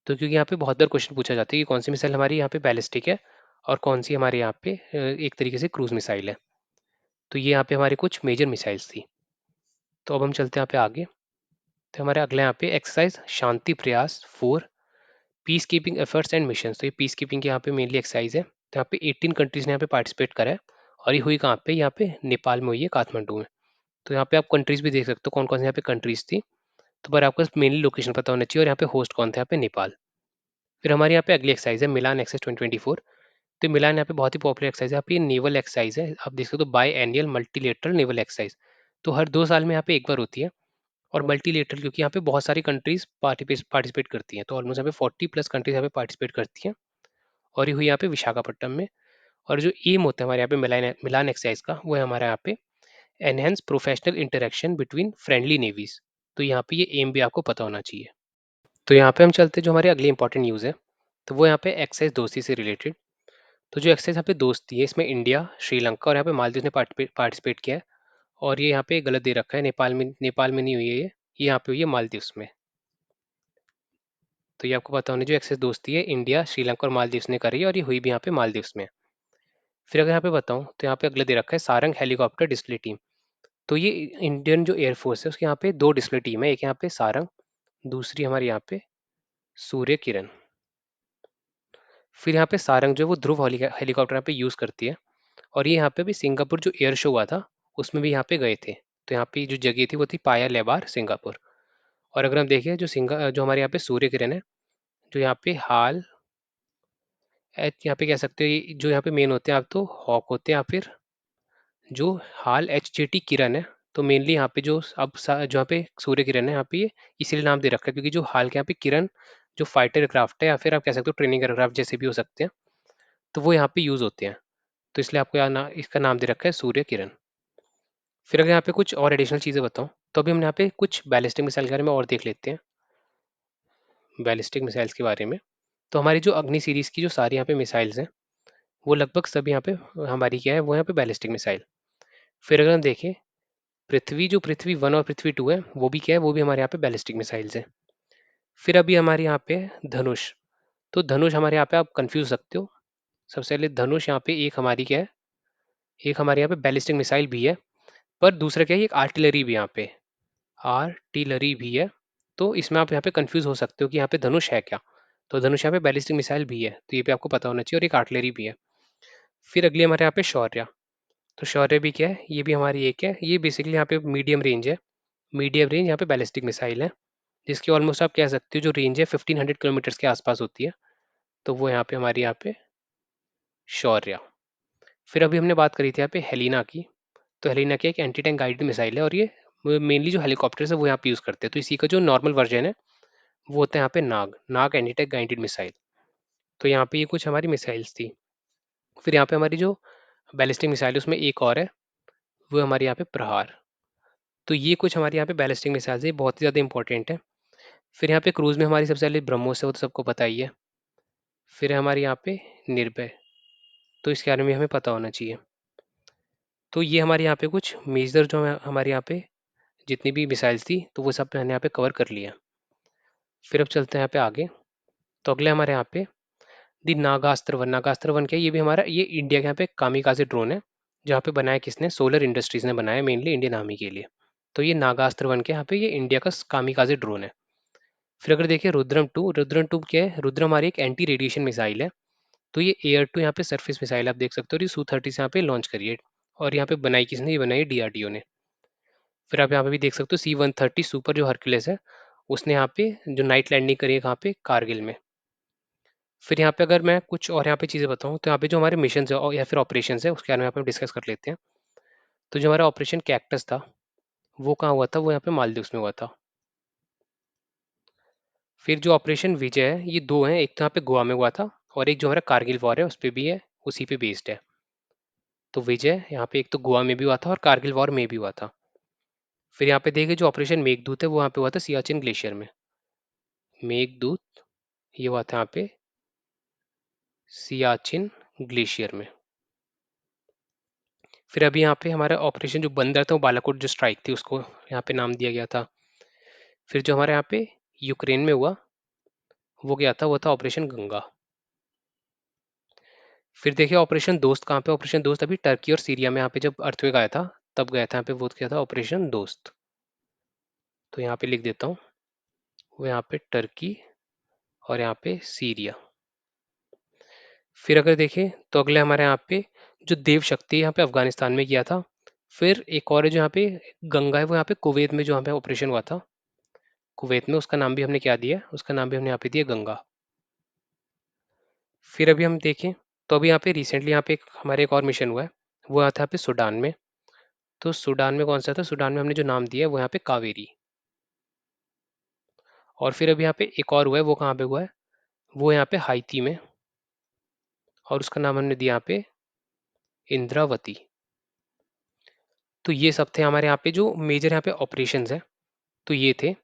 तो क्योंकि यहाँ पे बहुत बार क्वेश्चन पूछा जाता है कि कौन सी मिसाइल हमारी यहाँ पे बैलिस्टिक है और कौन सी हमारे यहाँ पे एक तरीके से क्रूज मिसाइल है। तो ये यहाँ पे हमारी कुछ मेजर मिसाइल्स थी। तो अब हम चलते हैं यहाँ पे आगे। तो हमारे अगले यहाँ पे एक्सरसाइज शांति प्रयास 4 peace keeping efforts and mission. तो ये पीस कीपिंग की यहाँ पे मेनली एक्सरसाइज है। तो यहाँ पे 18 कंट्रीज ने यहाँ पे पार्टिसिपेट करा है और ये हुई कहाँ पे, यहाँ पे नेपाल में हुई है, काठमांडू में। तो यहाँ पे आप कंट्रीज भी देख सकते हो कौन कौन से यहाँ पे कंट्रीज थी। तो पर आपको मेनली लोकेशन पता होना चाहिए, और यहाँ पे होस्ट कौन था, यहाँ पे नेपाल। फिर हमारे यहाँ पे अगली एक्सरसाइज है मिलान एक्सएस 2024। तो मिलान यहाँ पे बहुत ही पॉपुलर एक्सरसाइज है, यहाँ पे नेवल एक्सरसाइज है। आप देख सकते हो by annual multilateral naval exercise. तो हर 2 साल में यहाँ पे एक बार होती है। और मल्टीलेटरल क्योंकि यहाँ पे बहुत सारी कंट्रीज पार्टिसिपेट करती हैं, तो ऑलमोस्ट यहाँ पे 40+ कंट्रीज यहाँ पे पार्टिसिपेट करती हैं। और ये हुई यहाँ पे विशाखापट्टनम में। और जो एम होता है हमारे यहाँ पे मिलान मिलान एक्सरसाइज का, वो है हमारे यहाँ पे enhance professional interaction between friendly navies. तो यहाँ पे ये एम भी आपको पता होना चाहिए। तो यहाँ पे हम चलते हैं जो हमारे अगले इंपॉर्टेंट न्यूज़ है, तो वो यहाँ पे एक्सरसाइज दोस्ती से रिलेटेड। तो जो एक्सरसाइज यहाँ पे दोस्ती है इसमें इंडिया, श्रीलंका और यहाँ पे मालदीव ने पार्टिसिपेट किया है। और ये यहाँ पे गलत दे रखा है, नेपाल में नहीं हुई है ये यहाँ पे हुई है मालदीव में। तो ये आपको पता होना, जो एक्सेस दोस्ती है इंडिया, श्रीलंका और मालदीव्स ने करी है और ये हुई भी यहाँ पे मालदीव्स में। फिर अगर यहाँ पे बताऊँ तो यहाँ पे अगले दे रखा है सारंग हेलीकॉप्टर डिस्प्ले टीम। तो ये इंडियन जो एयरफोर्स है उसके यहाँ पे 2 डिस्प्ले टीम है, एक यहाँ पे सारंग, दूसरी हमारी यहाँ पे सूर्य किरण। फिर यहाँ पे सारंग जो है वो ध्रुव हेलीकॉप्टर यहाँ पे यूज़ करती है। और ये यहाँ पे भी सिंगापुर जो एयर शो हुआ था उसमें भी यहाँ पे गए थे। तो यहाँ पे जो जगह थी वो थी पाया लेबार सिंगापुर। और अगर हम देखें जो हमारे यहाँ पे सूर्य किरण है, जो यहाँ पे हाल यहाँ पे कह सकते हो जो यहाँ पे मेन होते हैं आप तो हॉक होते हैं, या फिर जो हाल HJT किरण है तो मेनली यहाँ पे जो अब जो यहाँ पे सूर्य किरण है यहाँ पे ये इसीलिए नाम दे रखा है क्योंकि जो हाल के यहाँ पे किरण जो फाइटर एयरक्राफ्ट है या फिर आप कह सकते हो ट्रेनिंग एयरक्राफ्ट जैसे भी हो सकते हैं, तो वो यहाँ पे यूज़ होते हैं। तो इसलिए आपको इसका नाम दे रखा है सूर्य किरण। फिर अगर यहाँ पे कुछ और एडिशनल चीज़ें बताऊँ, तो अभी हम यहाँ पे कुछ बैलिस्टिक मिसाइल के बारे में और देख लेते हैं, बैलिस्टिक मिसाइल्स के बारे में। तो हमारी जो अग्नि सीरीज़ की जो सारी यहाँ पे मिसाइल्स हैं, वो लगभग सब यहाँ पे हमारी क्या है, वो यहाँ पे बैलिस्टिक मिसाइल। फिर अगर हम देखें, पृथ्वी 1 और पृथ्वी 2 है, वो भी क्या है, वो भी हमारे यहाँ पे बैलिस्टिक मिसाइल्स हैं। फिर अभी हमारे यहाँ पे धनुष, तो धनुष हमारे यहाँ पे आप कन्फ्यूज़ सकते हो। सबसे पहले धनुष यहाँ पे एक हमारी क्या है, एक हमारे यहाँ पे बैलिस्टिक मिसाइल भी है, पर दूसरा क्या है, एक आर्टिलरी भी यहाँ पे आर्टिलरी भी है। तो इसमें आप यहाँ पे कंफ्यूज हो सकते हो कि यहाँ पे धनुष है क्या। तो धनुष यहाँ पे बैलिस्टिक मिसाइल भी है, तो ये भी आपको पता होना चाहिए, और एक आर्टिलरी भी है। फिर अगली हमारे यहाँ पे शौर्य, तो शौर्य भी क्या है, ये भी हमारी एक है, ये बेसिकली यहाँ पे मीडियम रेंज है, मीडियम रेंज यहाँ पे बैलिस्टिक मिसाइल है, जिसकी ऑलमोस्ट आप कह सकते हो जो रेंज है 1500 किलोमीटर के आसपास होती है। तो वो यहाँ पे हमारी यहाँ पे शौर्य। फिर अभी हमने बात करी थी यहाँ पे हेलिना की, तो हेलिना की एक एंटी टैंक गाइडेड मिसाइल है, और ये मेनली जो हेलीकॉप्टर्स है वो यहाँ पे यूज़ करते हैं। तो इसी का जो नॉर्मल वर्जन है वो होता है यहाँ पे नाग एंटी टैंक गाइडेड मिसाइल। तो यहाँ पे ये कुछ हमारी मिसाइल्स थी। फिर यहाँ पे हमारी जो बैलिस्टिक मिसाइल है उसमें एक और है, वो हमारे यहाँ पे प्रहार। तो ये कुछ हमारे यहाँ पे बैलिस्टिक मिसाइल्स है, बहुत ही ज़्यादा इंपॉर्टेंट है। फिर यहाँ पे क्रूज में हमारी सबसे पहले ब्रह्मोस है, वो तो सबको पता ही है। फिर है हमारे यहाँ पे निर्भय, तो इसके बारे में हमें पता होना चाहिए। तो ये हमारे यहाँ पे कुछ मेजर जो हमारे यहाँ पे जितनी भी मिसाइल्स थी, तो वो सब मैंने यहाँ पे कवर कर लिया। फिर अब चलते हैं यहाँ पे आगे। तो अगले हमारे यहाँ पे दी नागास्त्र वन। नागास्त्र वन क्या है, ये भी हमारा, ये इंडिया के यहाँ पे कामिकाज़े ड्रोन है, जहाँ पे बनाया किसने, सोलर इंडस्ट्रीज ने बनाया, मेनली इंडियन आर्मी के लिए। तो ये नागास्त्र वन के यहाँ पे ये इंडिया का कामिकाज़े ड्रोन है। फिर अगर देखिए रुद्रम टू क्या है, रुद्रम हमारी एक एंटी रेडिएशन मिसाइल है। तो ये एयर टू यहाँ पे सरफेस मिसाइल आप देख सकते हो, ये Su-30 से यहाँ पे लॉन्च करिए, और यहाँ पे बनाई किसने, ये बनाई डीआरडीओ ने। फिर आप यहाँ पे भी देख सकते हो C-130 सुपर जो हरक्यूलेस है, उसने यहाँ पे जो नाइट लैंडिंग करी है कहाँ पे, कारगिल में। फिर यहाँ पे अगर मैं कुछ और यहाँ पे चीज़ें बताऊँ, तो यहाँ पे जो हमारे मिशन है या फिर ऑपरेशन है उसके बारे में यहाँ पे डिस्कस कर लेते हैं। तो जो हमारा ऑपरेशन कैक्टस था, वो कहाँ हुआ था, वो यहाँ पे मालदीव्स में हुआ था। फिर जो ऑपरेशन विजय है, ये दो हैं, एक तो यहाँ पे गोवा में हुआ था, और एक जो हमारा कारगिल वॉर है उस पर भी है, उसी पे बेस्ड है। तो विजय यहाँ पे एक तो गोवा में भी हुआ था और कारगिल वॉर में भी हुआ था। फिर यहाँ पे देखिए जो ऑपरेशन मेघदूत है वो यहाँ पे हुआ था सियाचिन ग्लेशियर में। मेघदूत ये हुआ था यहाँ पे सियाचिन ग्लेशियर में। फिर अभी यहाँ पे हमारा ऑपरेशन जो बंदर था, वो बालाकोट जो स्ट्राइक थी उसको यहाँ पे नाम दिया गया था। फिर जो हमारे यहाँ पे यूक्रेन में हुआ, वो क्या था, वो था ऑपरेशन गंगा। फिर देखिए ऑपरेशन दोस्त कहाँ पे, ऑपरेशन दोस्त अभी टर्की और सीरिया में, यहाँ पे जब अर्थक्वेक आया था तब गया था यहाँ पे, वो क्या था, ऑपरेशन दोस्त। तो यहाँ पे लिख देता हूँ, वो यहाँ पे टर्की और यहाँ पे सीरिया। फिर अगर देखें तो अगले हमारे यहाँ पे जो देव शक्ति यहाँ पे अफगानिस्तान में किया था। फिर एक और है जो यहाँ पे गंगा है, वो यहाँ पे कुवैत में जो यहाँ पे ऑपरेशन हुआ था, कुवैत में, उसका नाम भी हमने क्या दिया, उसका नाम भी हमने यहाँ पे दिया गंगा। फिर अभी हम देखें तो अभी यहाँ पे रिसेंटली यहाँ पे हमारे एक और मिशन हुआ है, वो यहाँ था यहाँ पे सूडान में। तो सूडान में कौन सा था, सूडान में हमने जो नाम दिया है वो यहाँ पे कावेरी। और फिर अभी यहाँ पे एक और हुआ है, वो कहाँ पे हुआ है, वो यहाँ पे हाइती में, और उसका नाम हमने दिया यहाँ पे इंद्रावती। तो ये सब थे हमारे यहाँ पे जो मेजर यहाँ पे ऑपरेशंस है, तो ये थे।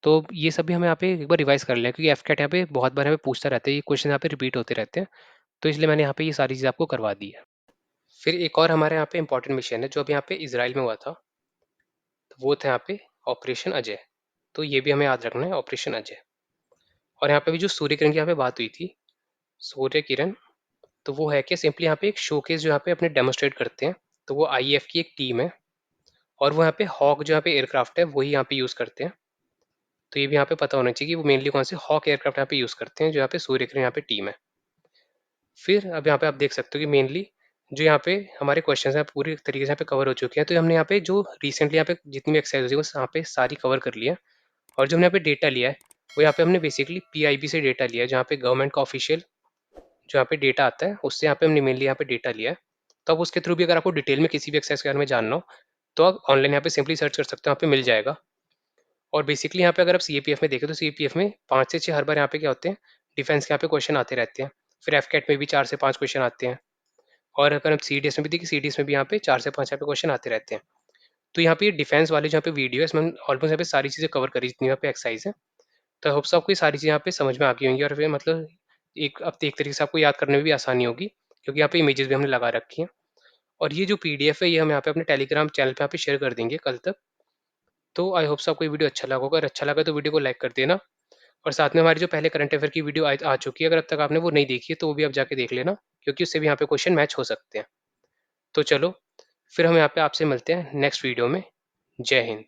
तो ये सभी हमें यहाँ पे एक बार रिवाइज कर लिया, क्योंकि एफकेट यहाँ पे बहुत बार यहाँ पे पूछता रहता है, ये क्वेश्चन यहाँ पे रिपीट होते रहते हैं, तो इसलिए मैंने यहाँ पे ये सारी चीज़ आपको करवा दी है। फिर एक और हमारे यहाँ पे इंपॉर्टेंट मिशन है जो अभी यहाँ पे इसराइल में हुआ था, तो वो था यहाँ पे ऑपरेशन अजय। तो ये भी हमें याद रखना है, ऑपरेशन अजय। और यहाँ पे भी जो सूर्य किरण की यहाँ पे बात हुई थी, सूर्य किरण, तो वो है कि सिंपली यहाँ पे एक शोकेस जो यहाँ पे अपने डेमोस्ट्रेट करते हैं। तो वो आईएएफ की एक टीम है, और वो यहाँ पे हॉक जो यहाँ पे एयरक्राफ्ट है वही यहाँ पे यूज़ करते हैं। तो ये भी यहाँ पे पता होना चाहिए कि वो मेनली कौन से हॉक एयरक्राफ्ट यहाँ पे यूज़ करते हैं, जो यहाँ पे सूर्य किरण यहाँ पे टीम है। फिर अब यहाँ पे आप देख सकते हो कि मेनली जो यहाँ पे हमारे क्वेश्चंस हैं पूरी तरीके से यहाँ पे कवर हो चुके हैं। तो हमने यहाँ पे जो रिसेंटली यहाँ पे जितनी भी एक्सरसाइज हुई वो यहाँ पे सारी कवर कर लिया है। और जो हमने यहाँ पे डेटा लिया है, वो यहाँ पे हमने बेसिकली पीआईबी से डेटा लिया है, जहाँ पे गवर्नमेंट का ऑफिशियल जो यहाँ पे डेटा आता है उससे यहाँ पे हमने मेनली यहाँ पे डेटा लिया है। तो अब उसके थ्रू भी अगर आपको डिटेल में किसी भी एक्सरसाइज के बारे में जानना हो, तो आप ऑनलाइन यहाँ पे सिंपली सर्च कर सकते हो, यहाँ पे मिल जाएगा। और बेसिकली यहाँ पे अगर आप सीएपीएफ में देखें तो सीएपीएफ में 5 से 6 हर बार यहाँ पे क्या होते हैं, डिफेंस के यहाँ पे क्वेश्चन आते रहते हैं। फिर एफकेट में भी 4 से 5 क्वेश्चन आते हैं। और अगर हम सीडीएस में भी देखें, सीडीएस में भी यहाँ पे 4 से 5 यहाँ पे क्वेश्चन आते रहते हैं। तो यहाँ पे डिफेंस वाले जहाँ पे वीडियो है, इसमें ऑलमोस्ट यहाँ पे सारी चीज़ें कवर करी जितनी यहाँ पे एक्सरसाइज है। तो आई होप सो आपको ये सारी चीज़ें यहाँ पे समझ में आ गई होंगी, और फिर मतलब एक अब एक तरीके से आपको याद करने में भी आसानी होगी, क्योंकि यहाँ पे इमेजेस भी हमने लगा रखी हैं। और ये जो पीडीएफ है ये हम यहाँ पे अपने टेलीग्राम चैनल पे यहाँ पे शेयर कर देंगे कल तक। तो आई होप सो आपको ये वीडियो अच्छा लगा होगा। अगर अच्छा लगा तो वीडियो को लाइक कर देना, और साथ में हमारी जो पहले करंट अफेयर की वीडियो आ चुकी है, अगर अब तक आपने वो नहीं देखी है तो वो भी आप जाके देख लेना, क्योंकि उससे भी यहाँ पे क्वेश्चन मैच हो सकते हैं। तो चलो, फिर हम यहाँ पे आपसे मिलते हैं नेक्स्ट वीडियो में। जय हिंद।